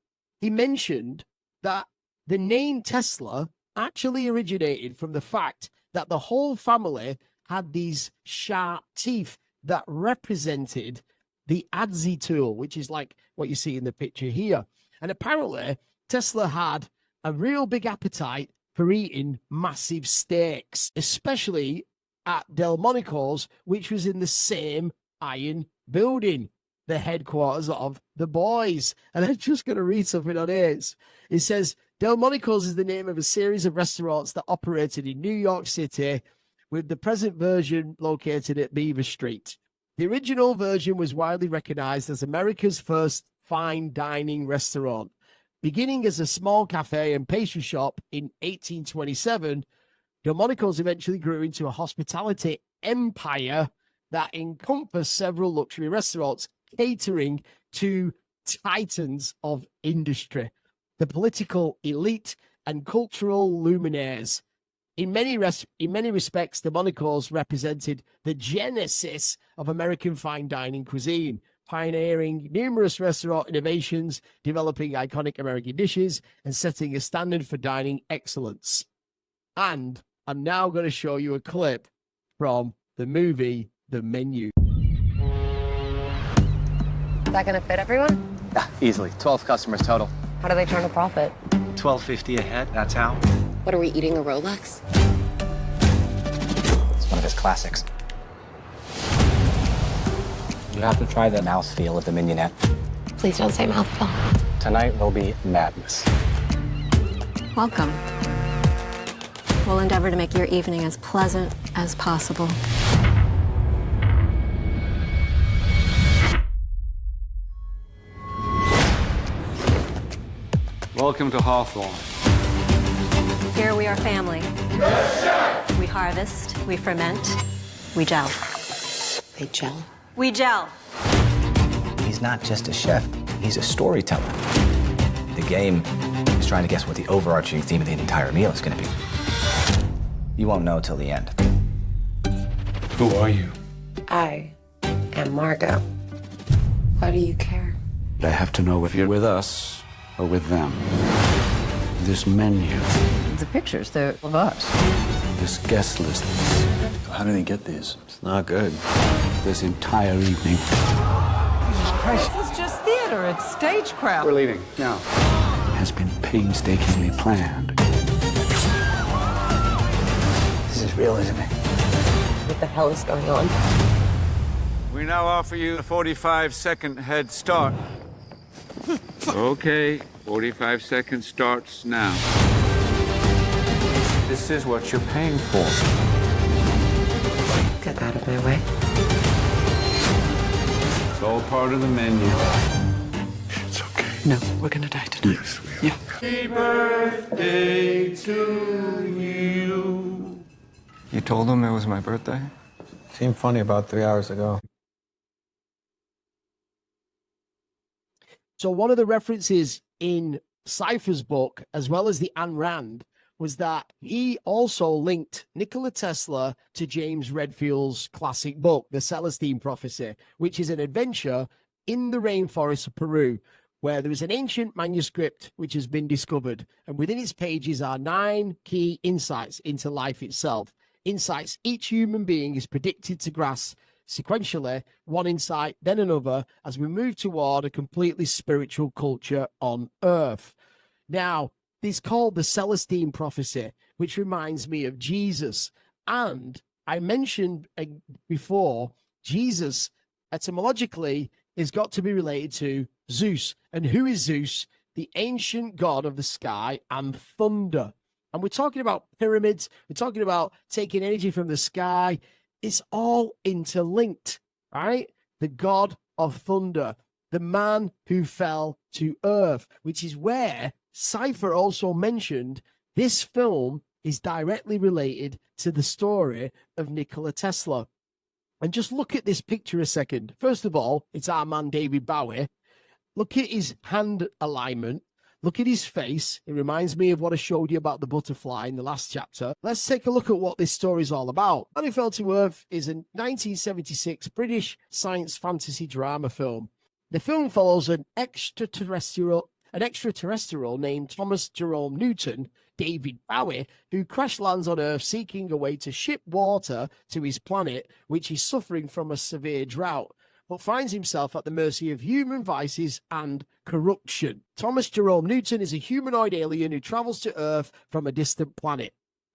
he mentioned that the name Tesla actually originated from the fact that the whole family had these sharp teeth that represented the adze tool, which is like what you see in the picture here. And apparently, Tesla had a real big appetite for eating massive steaks, especially at Delmonico's, which was in the same iron building, the headquarters of the boys. And I'm just going to read something on here. It says, Delmonico's is the name of a series of restaurants that operated in New York City, with the present version located at Beaver Street. The original version was widely recognized as America's first fine dining restaurant. Beginning as a small cafe and pastry shop in 1827, Delmonico's eventually grew into a hospitality empire that encompassed several luxury restaurants catering to titans of industry, the political elite and cultural luminaires. In many respects, the Monacos represented the genesis of American fine dining cuisine, pioneering numerous restaurant innovations, developing iconic American dishes, and setting a standard for dining excellence. And I'm now going to show you a clip from the movie The Menu. Is that going to fit everyone? Yeah, easily. 12 customers total. How do they turn a profit? $12.50 a head, that's how. What are we eating, a Rolex? It's one of his classics. You have to try the mouthfeel of the mignonette. Please don't say mouthful. Tonight will be madness. Welcome. We'll endeavor to make your evening as pleasant as possible. Welcome to Hawthorne. Here we are family. We harvest, we ferment, we gel. They gel? We gel. He's not just a chef, he's a storyteller. The game is trying to guess what the overarching theme of the entire meal is going to be. You won't know till the end. Who are you? I am Margot. Why do you care? I have to know if you're with us or with them. This menu, The pictures, they're of us. this guest list. How did he get these? It's not good. This entire evening. This is just theater, it's stagecraft. We're leaving now. Has been painstakingly planned. This is real, isn't it? What the hell is going on? We now offer you a 45-second head start. Okay, 45 seconds starts now. This is what you're paying for. Get out of my way. It's all part of the menu. It's okay. No, we're gonna die tonight. Yes, we are. Yeah. Happy birthday to you. You told him it was my birthday? Seemed funny about 3 hours ago. So one of the references in Seifer's book, as well as the Ayn Rand, was that he also linked Nikola Tesla to James Redfield's classic book, The Celestine Prophecy, which is an adventure in the rainforests of Peru, where there is an ancient manuscript which has been discovered, and within its pages are 9 key insights into life itself. Insights each human being is predicted to grasp sequentially, one insight, then another, as we move toward a completely spiritual culture on Earth. Now, it's called the Celestine Prophecy, which reminds me of Jesus. And I mentioned before, Jesus, etymologically, has got to be related to Zeus. And who is Zeus? The ancient god of the sky and thunder. And we're talking about pyramids. We're talking about taking energy from the sky. It's all interlinked, right? The god of thunder, the man who fell to earth, which is where Seifer also mentioned this film is directly related to the story of Nikola Tesla. And just look at this picture a second. First of all, it's our man David Bowie. Look at his hand alignment. Look at his face. It reminds me of what I showed you about the butterfly in the last chapter. Let's take a look at what this story is all about. Man Who Fell to Earth is a 1976 British science fantasy drama film. The film follows an extraterrestrial named Thomas Jerome Newton, David Bowie, who crash lands on Earth seeking a way to ship water to his planet, which is suffering from a severe drought, but finds himself at the mercy of human vices and corruption. Thomas Jerome Newton is a humanoid alien who travels to Earth from a distant planet.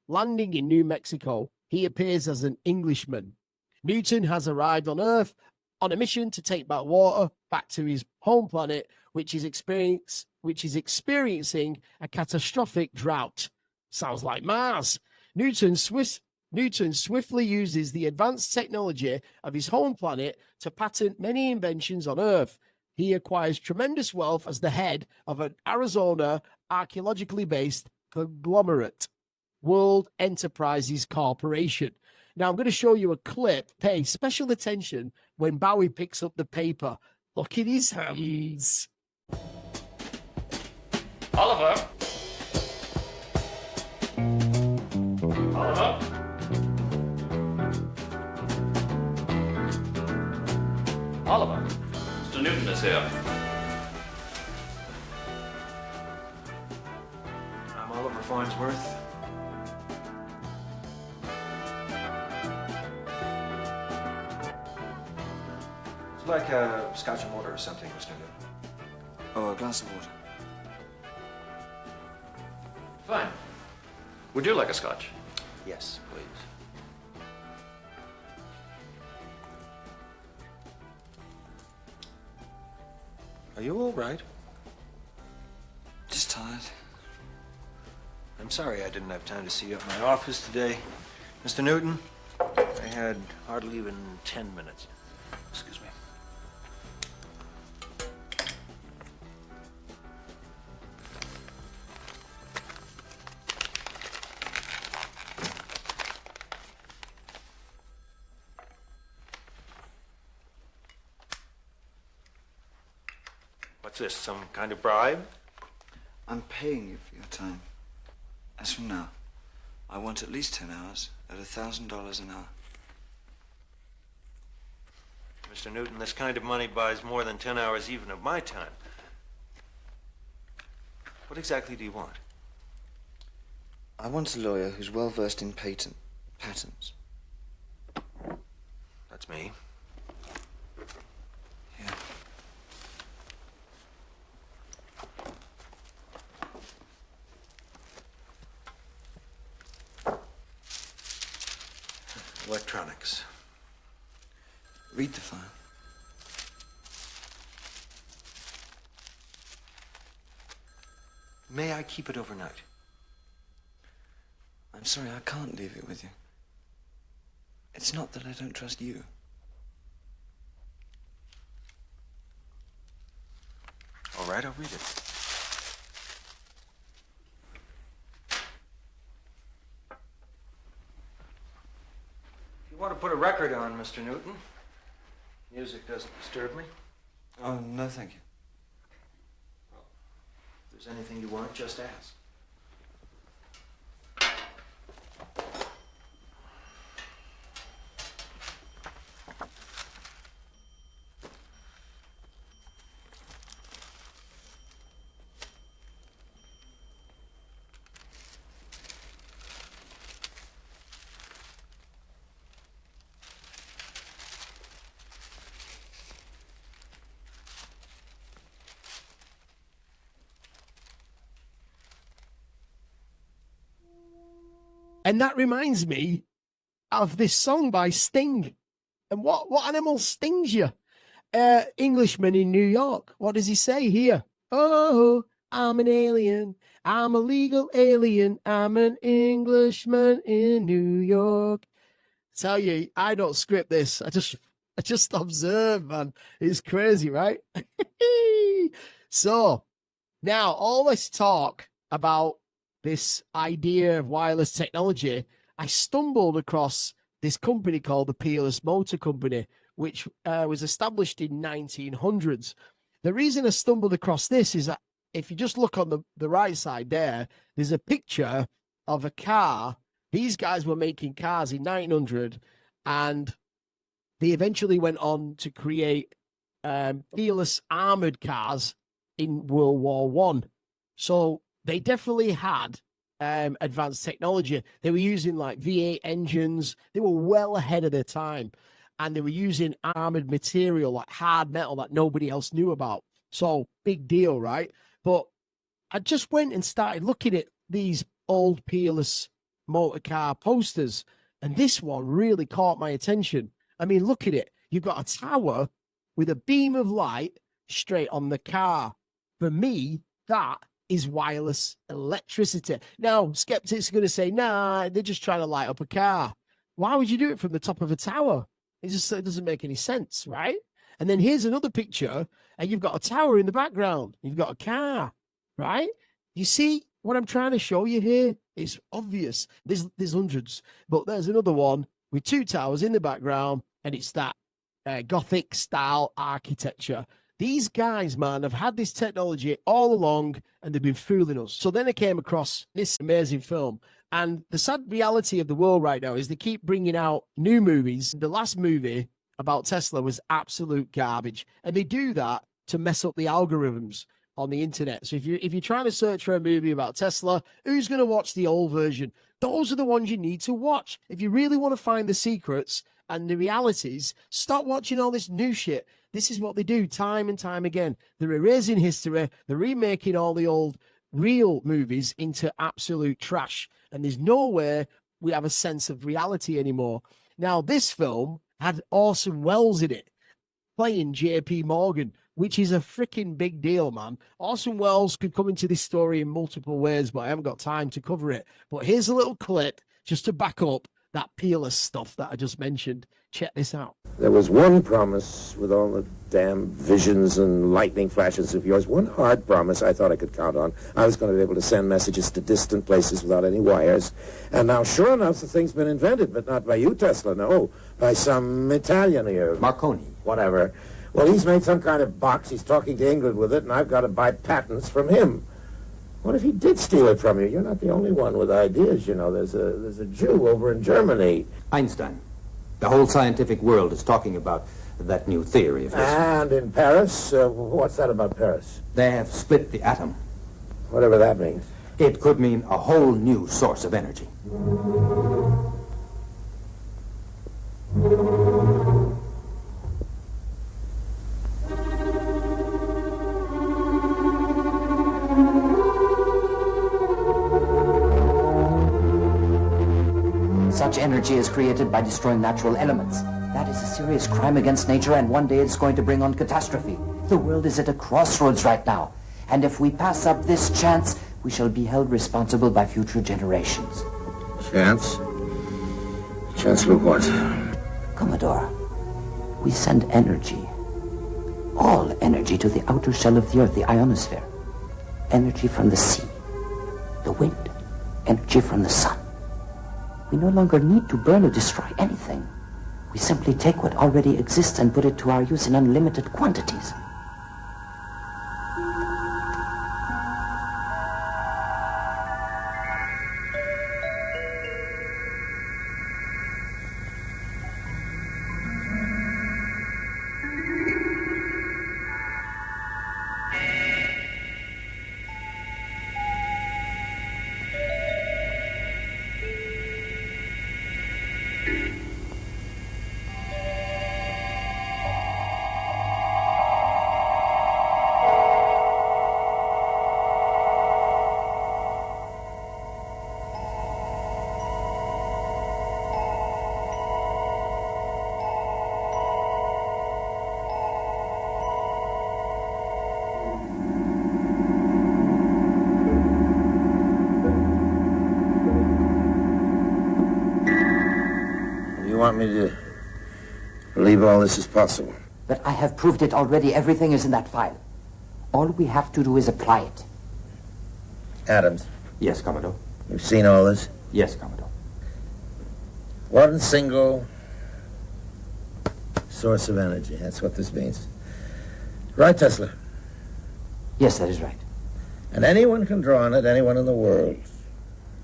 Landing in New Mexico, he appears as an Englishman. Newton has arrived on Earth on a mission to take back water back to his home planet, which is experiencing a catastrophic drought. Sounds like Mars. Newton swiftly uses the advanced technology of his home planet to patent many inventions on Earth. He acquires tremendous wealth as the head of an Arizona archaeologically based conglomerate, World Enterprises Corporation. Now, I'm going to show you a clip. Pay special attention when Bowie picks up the paper. Look at his hands. Oliver? Oliver? Oliver? Mr. Newton is here. I'm Oliver Farnsworth. It's like a scotch and water or something, Mr. Newton. Oh, a glass of water. Fine. Would you like a scotch? Yes, please. Are you all right? Just tired. I'm sorry I didn't have time to see you at my office today. Mr. Newton, I had hardly even 10 minutes. Excuse me. What's this, some kind of bribe? I'm paying you for your time. As from now, I want at least 10 hours at $1,000 an hour. Mr. Newton, this kind of money buys more than 10 hours even of my time. What exactly do you want? I want a lawyer who's well versed in patents. That's me. Yeah. Electronics. Read the file. May I keep it overnight? I'm sorry, I can't leave it with you. It's not that I don't trust you. All right, I'll read it. If you want to put a record on, Mr. Newton, music doesn't disturb me. Oh, no, thank you. If there's anything you want, just ask. And that reminds me of this song by Sting. And what animal stings you? Englishman in New York. What does he say here? Oh, I'm an alien. I'm a legal alien. I'm an Englishman in New York. Tell you, I don't script this. I just observe, man. It's crazy, right? So now all this talk about this idea of wireless technology, I stumbled across this company called the Peerless Motor Company, which was established in 1900s. The reason I stumbled across this is that if you just look on the right side there, there's a picture of a car. These guys were making cars in 1900, and they eventually went on to create Peerless armored cars in World War One. So they definitely had advanced technology. They were using like V8 engines. They were well ahead of their time. And they were using armored material, like hard metal that nobody else knew about. So big deal, right? But I just went and started looking at these old Peerless motor car posters. And this one really caught my attention. I mean, look at it. You've got a tower with a beam of light straight on the car. For me, that is wireless electricity. Now, skeptics are going to say, nah, they're just trying to light up a car. Why would you do it from the top of a tower? It doesn't make any sense, right? And then here's another picture, and you've got a tower in the background. You've got a car, right? You see what I'm trying to show you here? It's obvious. There's hundreds, but there's another one with two towers in the background, and it's that Gothic style architecture. These guys, man, have had this technology all along and they've been fooling us. So then I came across this amazing film. And the sad reality of the world right now is they keep bringing out new movies. The last movie about Tesla was absolute garbage. And they do that to mess up the algorithms on the internet. So if you're trying to search for a movie about Tesla, who's going to watch the old version? Those are the ones you need to watch. If you really want to find the secrets and the realities, stop watching all this new shit. This is what they do time and time again. They're erasing history. They're remaking all the old real movies into absolute trash. And there's nowhere we have a sense of reality anymore. Now, this film had Orson Welles in it, playing J.P. Morgan, which is a freaking big deal, man. Orson Welles could come into this story in multiple ways, but I haven't got time to cover it. But here's a little clip just to back up that Peerless stuff that I just mentioned. Check this out. There was one promise with all the damn visions and lightning flashes of yours, one hard promise I thought I could count on. I was going to be able to send messages to distant places without any wires. And now, sure enough, the thing's been invented, but not by you, Tesla, no. By some Italian here. Marconi. Whatever. Well, he's made some kind of box. He's talking to England with it, and I've got to buy patents from him. What if he did steal it from you? You're not the only one with ideas, you know. There's a Jew over in Germany. Einstein. The whole scientific world is talking about that new theory of his. And in Paris? What's that about Paris? They have split the atom. Whatever that means. It could mean a whole new source of energy. Such energy is created by destroying natural elements. That is a serious crime against nature, and one day it's going to bring on catastrophe. The world is at a crossroads right now, and if we pass up this chance, we shall be held responsible by future generations. Chance? Chance for what? Commodore, we send energy, all energy, to the outer shell of the Earth, the ionosphere. Energy from the sea, the wind, energy from the sun. We no longer need to burn or destroy anything. We simply take what already exists and put it to our use in unlimited quantities. You want me to believe all this is possible? But I have proved it already. Everything is in that file. All we have to do is apply it. Adams. Yes, Commodore. You've seen all this? Yes, Commodore. One single source of energy. That's what this means. Right, Tesla? Yes, that is right. And anyone can draw on it, anyone in the world.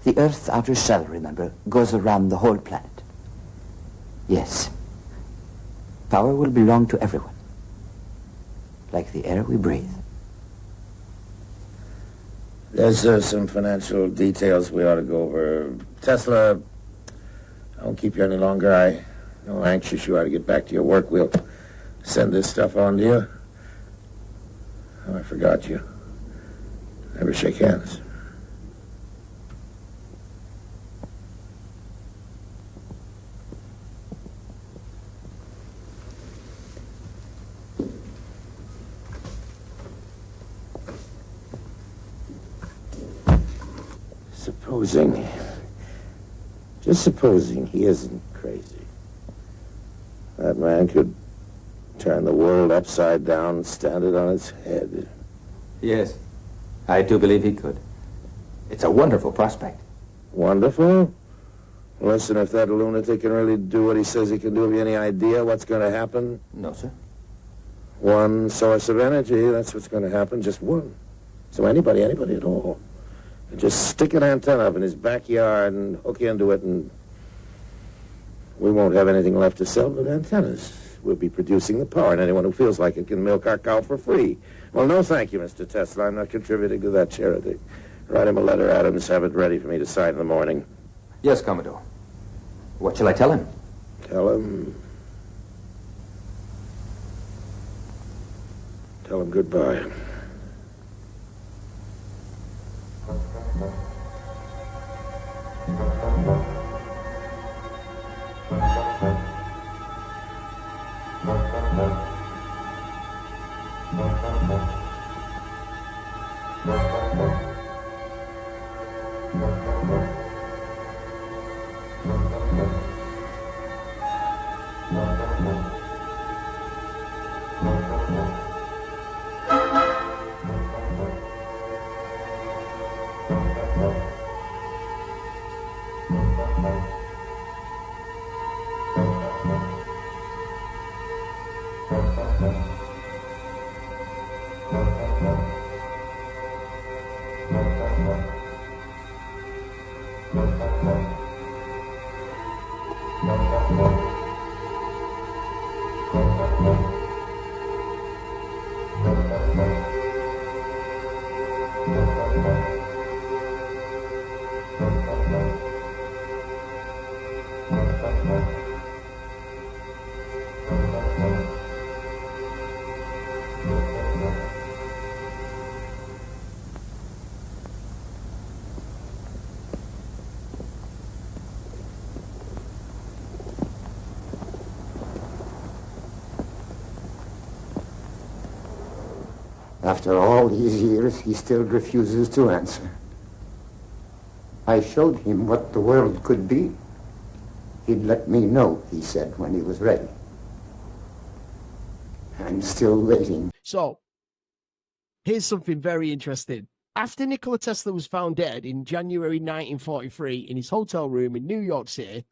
The Earth's outer shell, remember, goes around the whole planet. Yes. Power will belong to everyone. Like the air we breathe. There's some financial details we ought to go over. Tesla, I won't keep you any longer. I know how anxious you are to get back to your work. We'll send this stuff on to you. Oh, I forgot you. Never shake hands. Just supposing he isn't crazy. That man could turn the world upside down and stand it on its head. Yes, I do believe he could. It's a wonderful prospect. Wonderful? Listen, if that lunatic can really do what he says he can do, have you any idea what's going to happen? No, sir. One source of energy, that's what's going to happen, just one. So anybody at all, can just stick an antenna up in his backyard and hook into it, and we won't have anything left to sell but antennas. We'll be producing the power, and anyone who feels like it can milk our cow for free. Well, no thank you, Mr. Tesla. I'm not contributing to that charity. Write him a letter, Adams. Have it ready for me to sign in the morning. Yes, Commodore. What shall I tell him? Tell him goodbye. After all these years, he still refuses to answer. I showed him what the world could be. He'd let me know, he said, when he was ready. I'm still waiting. So, here's something very interesting. After Nikola Tesla was found dead in January 1943 in his hotel room in New York City,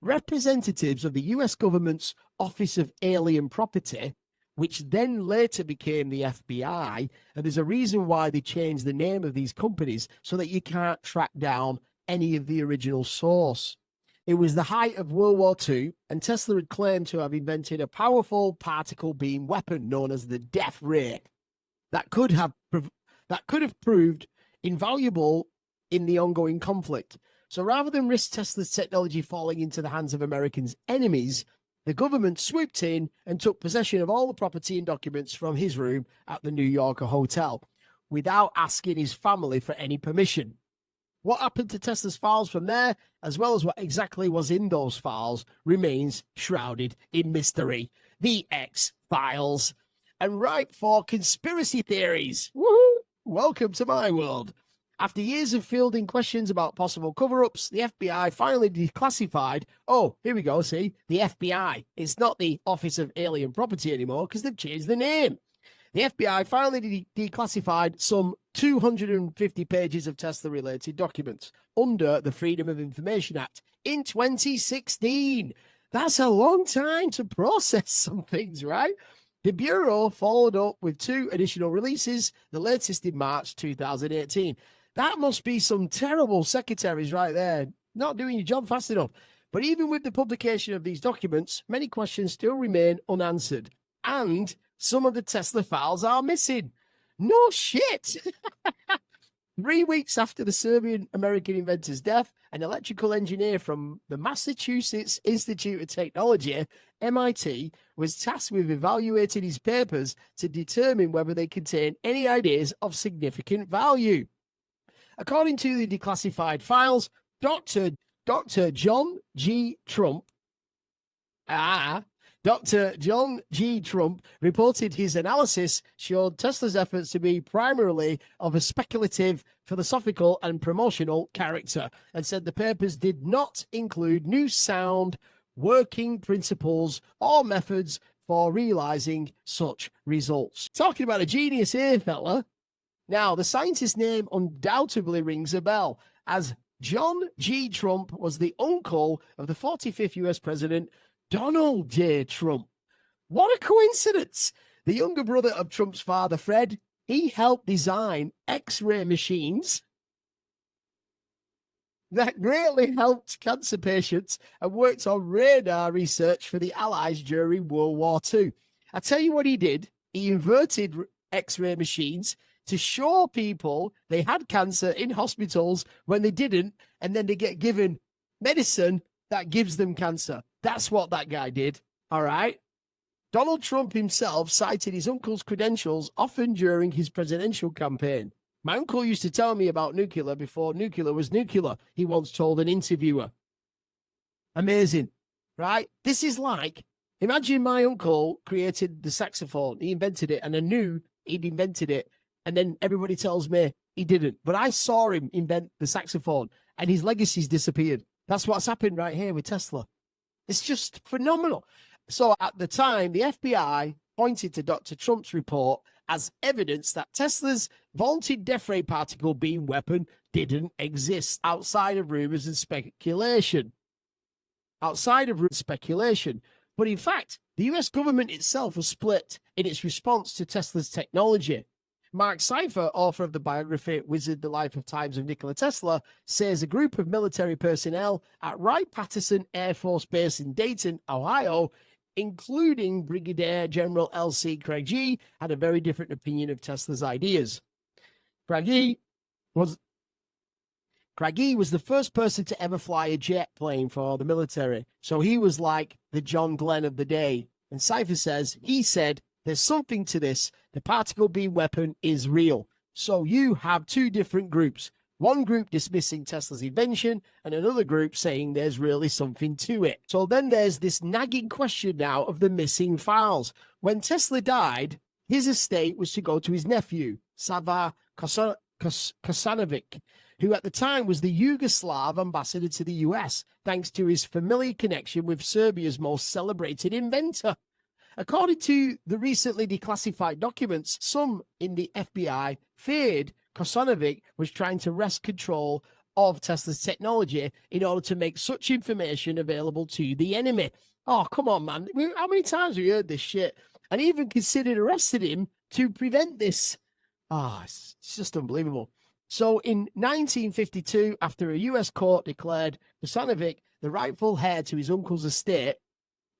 representatives of the US government's Office of Alien Property, which then later became the FBI, and there's a reason why they changed the name of these companies so that you can't track down any of the original source. It was the height of World War II, and Tesla had claimed to have invented a powerful particle beam weapon known as the Death Ray that could have proved invaluable in the ongoing conflict. So rather than risk Tesla's technology falling into the hands of Americans' enemies, the government swooped in and took possession of all the property and documents from his room at the New Yorker hotel without asking his family for any permission. What happened to Tesla's files from there, as well as what exactly was in those files, remains shrouded in mystery. The X-Files. And ripe for conspiracy theories. Woohoo! Welcome to my world. After years of fielding questions about possible cover-ups, the FBI finally declassified. Oh, here we go, see? The FBI. It's not the Office of Alien Property anymore because they've changed the name. The FBI finally declassified some 250 pages of Tesla-related documents under the Freedom of Information Act in 2016. That's a long time to process some things, right? The Bureau followed up with 2 additional releases, the latest in March 2018. That must be some terrible secretaries right there, not doing your job fast enough. But even with the publication of these documents, many questions still remain unanswered. And some of the Tesla files are missing. No shit! 3 weeks after the Serbian-American inventor's death, an electrical engineer from the Massachusetts Institute of Technology, MIT, was tasked with evaluating his papers to determine whether they contain any ideas of significant value. According to the declassified files, Dr. John G. Trump reported his analysis showed Tesla's efforts to be primarily of a speculative, philosophical, and promotional character, and said the papers did not include new sound, working principles, or methods for realizing such results. Talking about a genius here, fella. Now, the scientist's name undoubtedly rings a bell, as John G. Trump was the uncle of the 45th US President, Donald J. Trump. What a coincidence! The younger brother of Trump's father, Fred, he helped design X-ray machines that greatly helped cancer patients and worked on radar research for the Allies during World War II. I tell you what he did. He inverted X-ray machines to show people they had cancer in hospitals when they didn't, and then they get given medicine that gives them cancer. That's what that guy did, all right? Donald Trump himself cited his uncle's credentials often during his presidential campaign. My uncle used to tell me about nuclear before nuclear was nuclear, he once told an interviewer. Amazing, right? This is like, imagine my uncle created the saxophone. He invented it, and I knew he'd invented it, and then everybody tells me he didn't. But I saw him invent the saxophone, and his legacy's disappeared. That's what's happened right here with Tesla. It's just phenomenal. So at the time, the FBI pointed to Dr. Trump's report as evidence that Tesla's vaunted death ray particle beam weapon didn't exist outside of rumors and speculation. But in fact, the US government itself was split in its response to Tesla's technology. Marc Seifer, author of the biography Wizard, The Life of Times of Nikola Tesla, says a group of military personnel at Wright-Patterson Air Force Base in Dayton, Ohio, including Brigadier General L.C. Craigie, had a very different opinion of Tesla's ideas. Craigie was the first person to ever fly a jet plane for the military, so he was like the John Glenn of the day. And Seifer says, he said, there's something to this. The particle beam weapon is real. So you have two different groups. One group dismissing Tesla's invention and another group saying there's really something to it. So then there's this nagging question now of the missing files. When Tesla died, his estate was to go to his nephew, Sava Kosanovic, who at the time was the Yugoslav ambassador to the US, thanks to his familiar connection with Serbia's most celebrated inventor. According to the recently declassified documents, some in the FBI feared Kosanovic was trying to wrest control of Tesla's technology in order to make such information available to the enemy. Oh, come on, man. How many times have we heard this shit? And even considered arresting him to prevent this. It's just unbelievable. So in 1952, after a US court declared Kosanovic the rightful heir to his uncle's estate,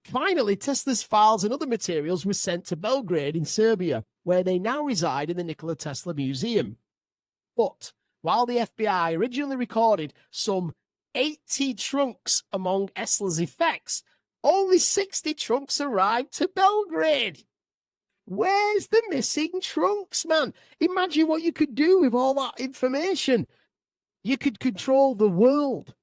finally, Tesla's files and other materials were sent to Belgrade in Serbia, where they now reside in the Nikola Tesla Museum. But while the FBI originally recorded some 80 trunks among Tesla's effects, only 60 trunks arrived to Belgrade. Where's the missing trunks, man? Imagine what you could do with all that information. You could control the world,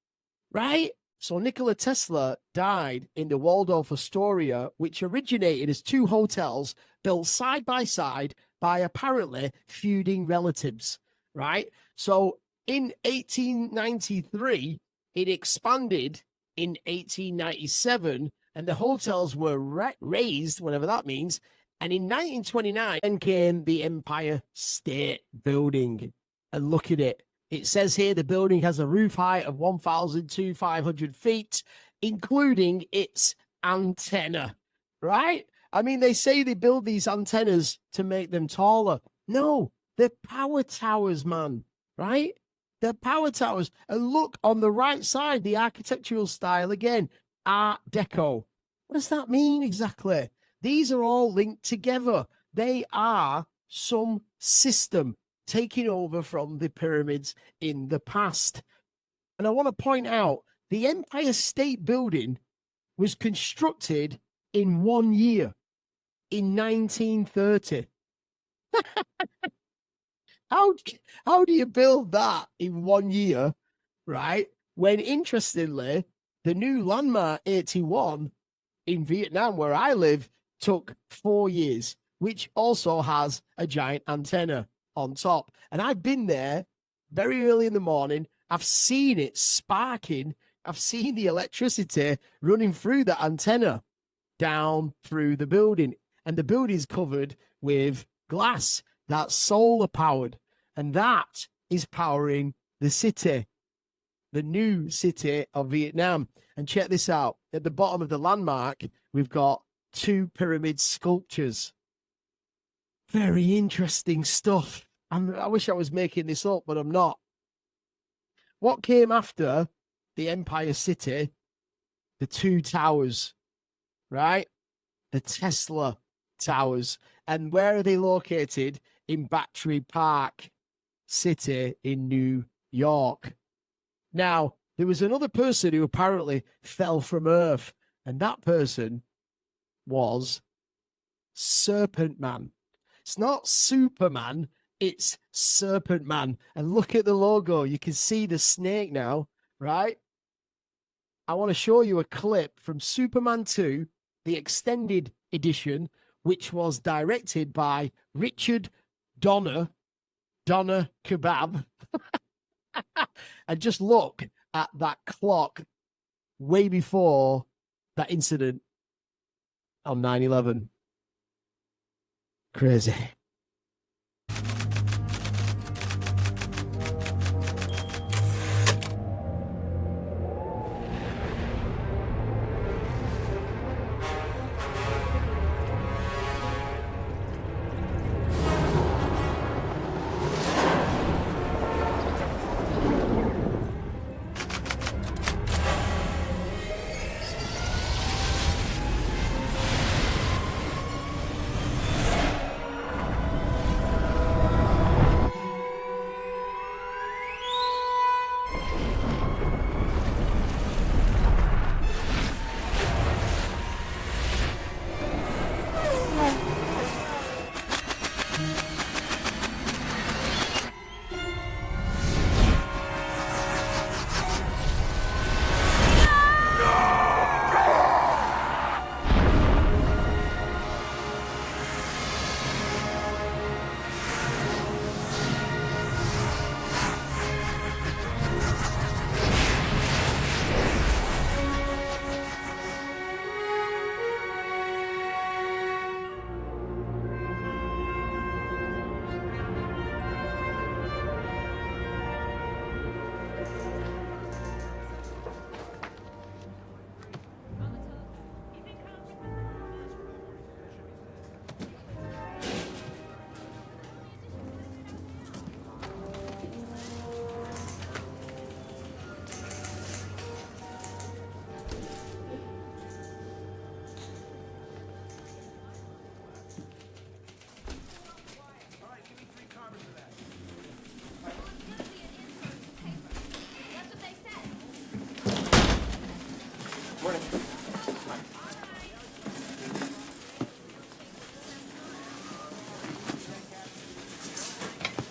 right? So Nikola Tesla died in the Waldorf Astoria, which originated as two hotels built side by side by apparently feuding relatives, right? So in 1893, it expanded in 1897, and the hotels were raised, whatever that means. And in 1929, then came the Empire State Building. And look at it. It says here the building has a roof height of 1,500 feet, including its antenna, right? I mean, they say they build these antennas to make them taller. No, they're power towers, man, right? They're power towers. And look on the right side, the architectural style again, Art Deco. What does that mean exactly? These are all linked together. They are some system taking over from the pyramids in the past. And I want to point out, the Empire State Building was constructed in 1 year, in 1930. How do you build that in 1 year, right? When, interestingly, the new Landmark 81 in Vietnam, where I live, took 4 years, which also has a giant antenna on top. And I've been there very early in the morning. I've seen it sparking. I've seen the electricity running through the antenna down through the building. And the building's covered with glass that's solar powered. And that is powering the city, the new city of Vietnam. And check this out. At the bottom of the landmark, we've got 2 pyramid sculptures. Very interesting stuff. I wish I was making this up, but I'm not. What came after the Empire City? The two towers, right? The Tesla towers. And where are they located? In Battery Park City in New York. Now, there was another person who apparently fell from Earth, and that person was Serpent Man. It's not Superman, it's Serpent Man. And look at the logo. You can see the snake now, right? I want to show you a clip from Superman 2, the extended edition, which was directed by Richard Donner Kebab. And just look at that clock way before that incident on 9/11. Crazy.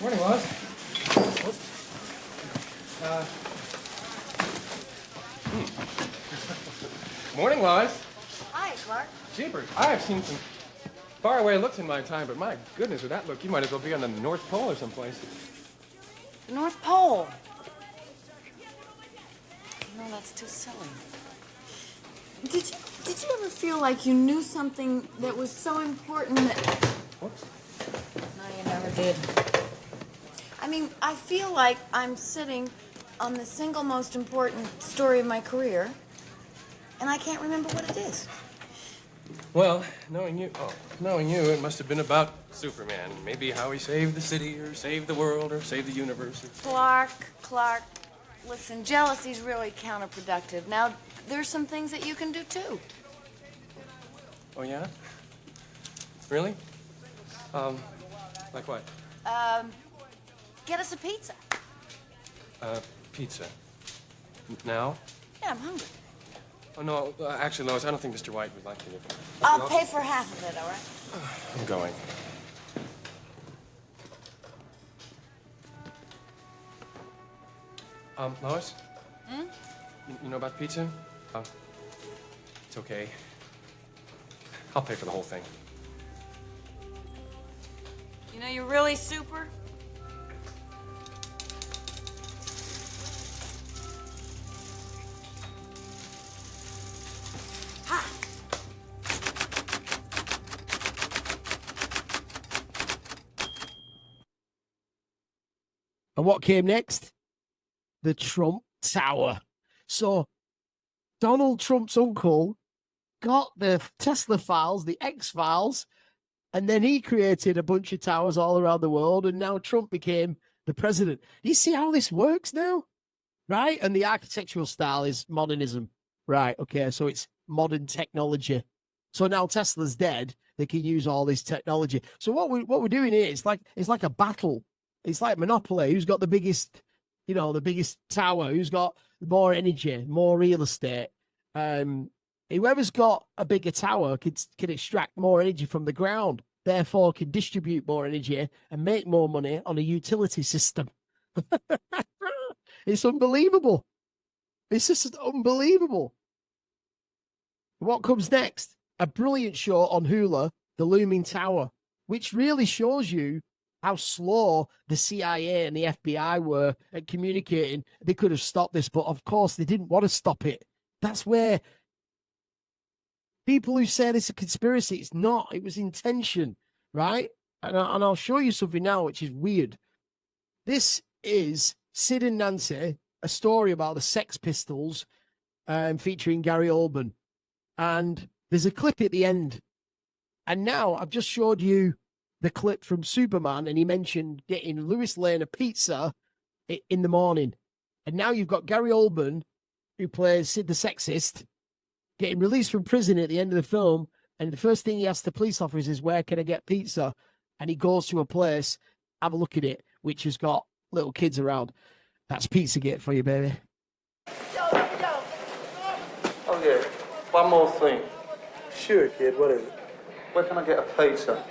Morning, Lois. Morning, Lois. Hi, Clark. Jeepers, I have seen some faraway looks in my time, but my goodness, with that look, you might as well be on the North Pole or someplace. The North Pole. No, that's too silly. Did you ever feel like you knew something that was so important that... Whoops. No, you never did. I mean, I feel like I'm sitting on the single most important story of my career, and I can't remember what it is. Well, knowing you, it must have been about Superman. Maybe how he saved the city, or saved the world, or saved the universe. Clark, listen, jealousy's really counterproductive. Now, there's some things that you can do, too. Oh, yeah? Really? Like what? Get us a pizza. Pizza. Now? Yeah, I'm hungry. Oh, no, actually, Lois, I don't think Mr. White would like it. I'll pay for half of it, all right? I'm going. Lois? Hmm? You know about pizza? It's okay. I'll pay for the whole thing. You know, you're really super. And what came next? The Trump Tower. So Donald Trump's uncle got the Tesla files, the X files, And then he created a bunch of towers all around the world, and now Trump became the president. You see how this works now? Right? And the architectural style is modernism. Right, okay, so it's modern technology. So now Tesla's dead, they can use all this technology. So what we're doing here is it's like a battle. It's like Monopoly. Who's got the biggest, the biggest tower? Who's got more energy, more real estate? Whoever's got a bigger tower can extract more energy from the ground, therefore can distribute more energy and make more money on a utility system. It's unbelievable. It's just unbelievable. What comes next? A brilliant show on Hulu, The Looming Tower, which really shows you how slow the CIA and the FBI were at communicating. They could have stopped this, but of course they didn't want to stop it. That's where people who say it's a conspiracy, it's not. It was intention, right? And I'll show you something now, which is weird. This is Sid and Nancy, a story about the Sex Pistols, featuring Gary Oldman. And there's a clip at the end. And now I've just showed you the clip from Superman, and he mentioned getting Lois Lane a pizza in the morning. And now you've got Gary Oldman, who plays Sid the Sexist, getting released from prison at the end of the film. And the first thing he asks the police officers is, where can I get pizza? And he goes to a place, have a look at it, which has got little kids around. That's Pizzagate for you, baby. Oh, yeah. One more thing. Sure, kid. What is it? Where can I get a pizza?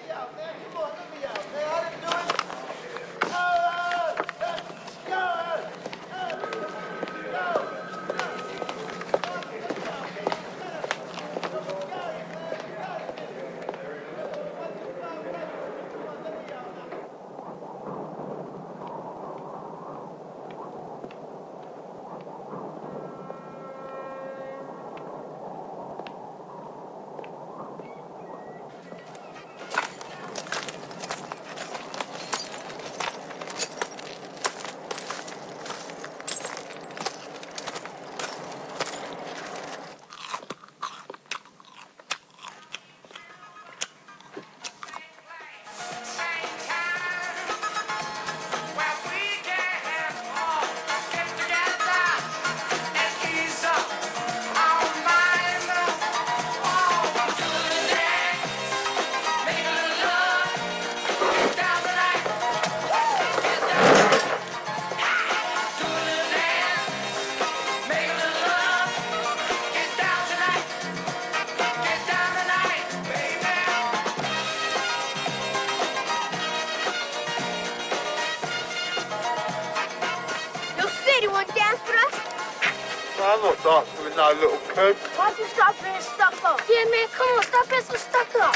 I'm not dancing with no little kid. Why don't you stop being stuck up? Yeah, man, come on, stop being so stuck up.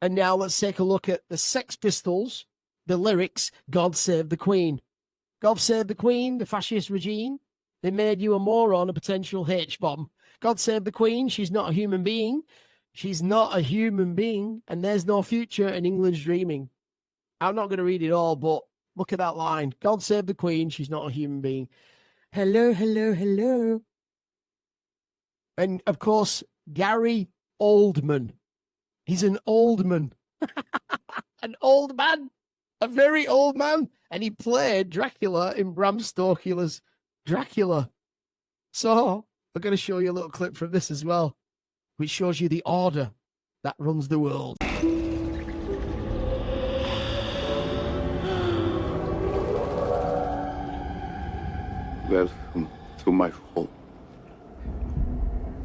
And now let's take a look at the Sex Pistols, the lyrics, God Save the Queen. God save the Queen, the fascist regime. They made you a moron, a potential H-bomb. God save the Queen, she's not a human being. She's not a human being, and there's no future in England's dreaming. I'm not going to read it all, but look at that line. God save the Queen, she's not a human being. Hello, hello, hello. And, of course, Gary Oldman. He's an old man. An old man. A very old man. And he played Dracula in Bram Stoker's Dracula. So, I'm going to show you a little clip from this as well, which shows you the order that runs the world. Welcome to my home.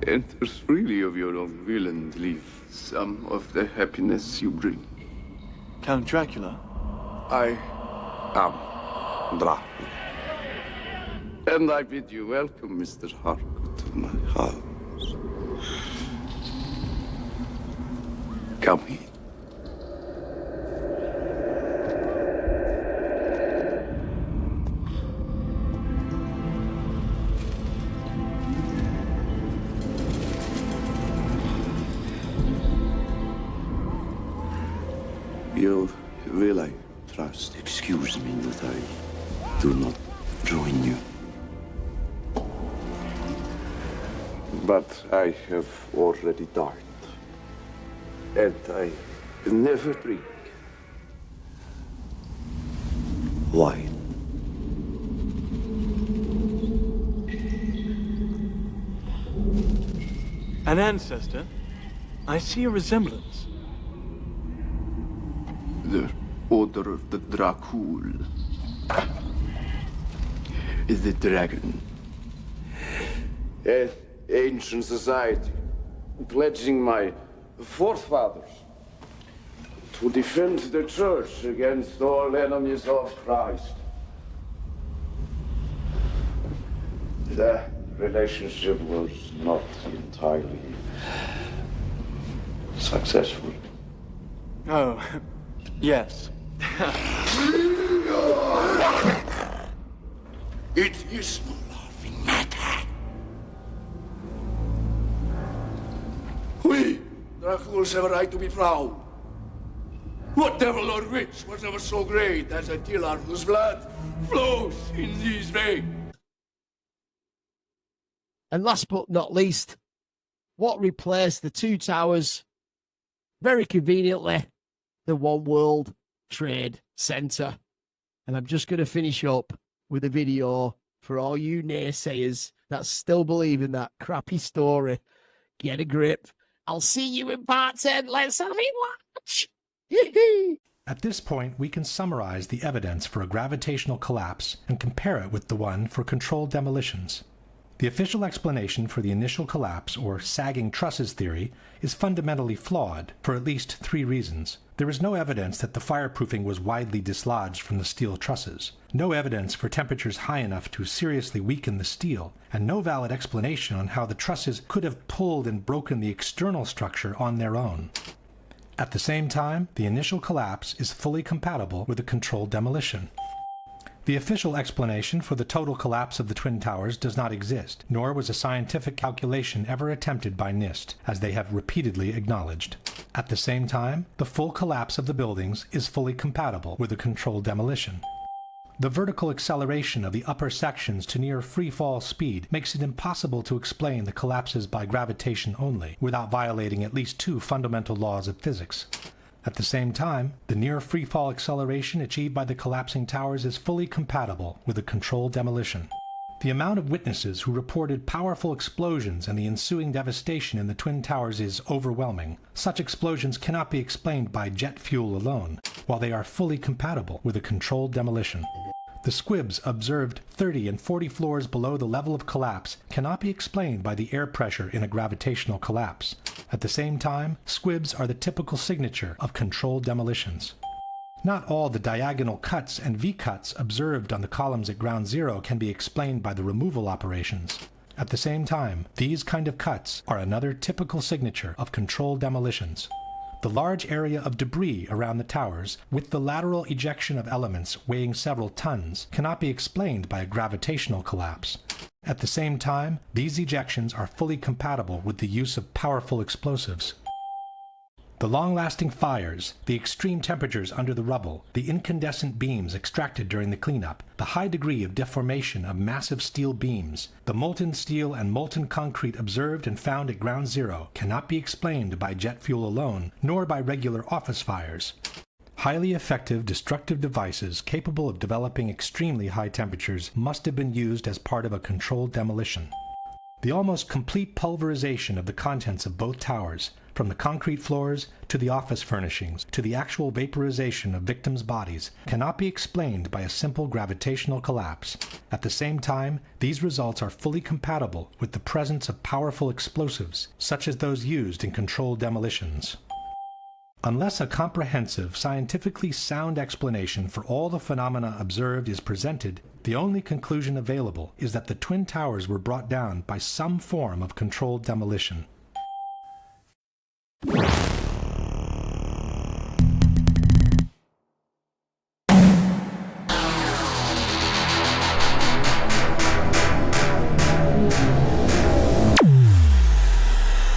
Enter freely of your own will and leave some of the happiness you bring. Count Dracula? I am Dracula. And I bid you welcome, Mr. Harker, to my house. Come in. You will, I trust, excuse me that I do not join you. But I have already dined, and I never drink wine. An ancestor? I see a resemblance. The order of the Dracula. The dragon. An ancient society, pledging my forefathers to defend the church against all enemies of Christ. The relationship was not entirely successful. Oh, yes. It is no laughing matter. We, Draculas, have a right to be proud. What devil or witch was ever so great as a killer whose blood flows in these veins? And last but not least, what replaced the two towers, very conveniently, the One World Trade Center. And I'm just going to finish up with a video for all you naysayers that still believe in that crappy story. Get a grip. I'll see you in part 10. Let's have it watch. At this point, we can summarize the evidence for a gravitational collapse and compare it with the one for controlled demolitions. The official explanation for the initial collapse, or sagging trusses theory, is fundamentally flawed for at least 3 reasons. There is no evidence that the fireproofing was widely dislodged from the steel trusses, no evidence for temperatures high enough to seriously weaken the steel, and no valid explanation on how the trusses could have pulled and broken the external structure on their own. At the same time, the initial collapse is fully compatible with a controlled demolition. The official explanation for the total collapse of the Twin Towers does not exist, nor was a scientific calculation ever attempted by NIST, as they have repeatedly acknowledged. At the same time, the full collapse of the buildings is fully compatible with a controlled demolition. The vertical acceleration of the upper sections to near free-fall speed makes it impossible to explain the collapses by gravitation only, without violating at least 2 fundamental laws of physics. At the same time, the near free-fall acceleration achieved by the collapsing towers is fully compatible with a controlled demolition. The amount of witnesses who reported powerful explosions and the ensuing devastation in the Twin Towers is overwhelming. Such explosions cannot be explained by jet fuel alone, while they are fully compatible with a controlled demolition. The squibs observed 30 and 40 floors below the level of collapse cannot be explained by the air pressure in a gravitational collapse. At the same time, squibs are the typical signature of controlled demolitions. Not all the diagonal cuts and V-cuts observed on the columns at ground zero can be explained by the removal operations. At the same time, these kind of cuts are another typical signature of controlled demolitions. The large area of debris around the towers, with the lateral ejection of elements weighing several tons, cannot be explained by a gravitational collapse. At the same time, these ejections are fully compatible with the use of powerful explosives. The long-lasting fires, the extreme temperatures under the rubble, the incandescent beams extracted during the cleanup, the high degree of deformation of massive steel beams, the molten steel and molten concrete observed and found at ground zero cannot be explained by jet fuel alone, nor by regular office fires. Highly effective destructive devices capable of developing extremely high temperatures must have been used as part of a controlled demolition. The almost complete pulverization of the contents of both towers, from the concrete floors to the office furnishings to the actual vaporization of victims' bodies, cannot be explained by a simple gravitational collapse. At the same time, these results are fully compatible with the presence of powerful explosives, such as those used in controlled demolitions. Unless a comprehensive, scientifically sound explanation for all the phenomena observed is presented, the only conclusion available is that the Twin Towers were brought down by some form of controlled demolition.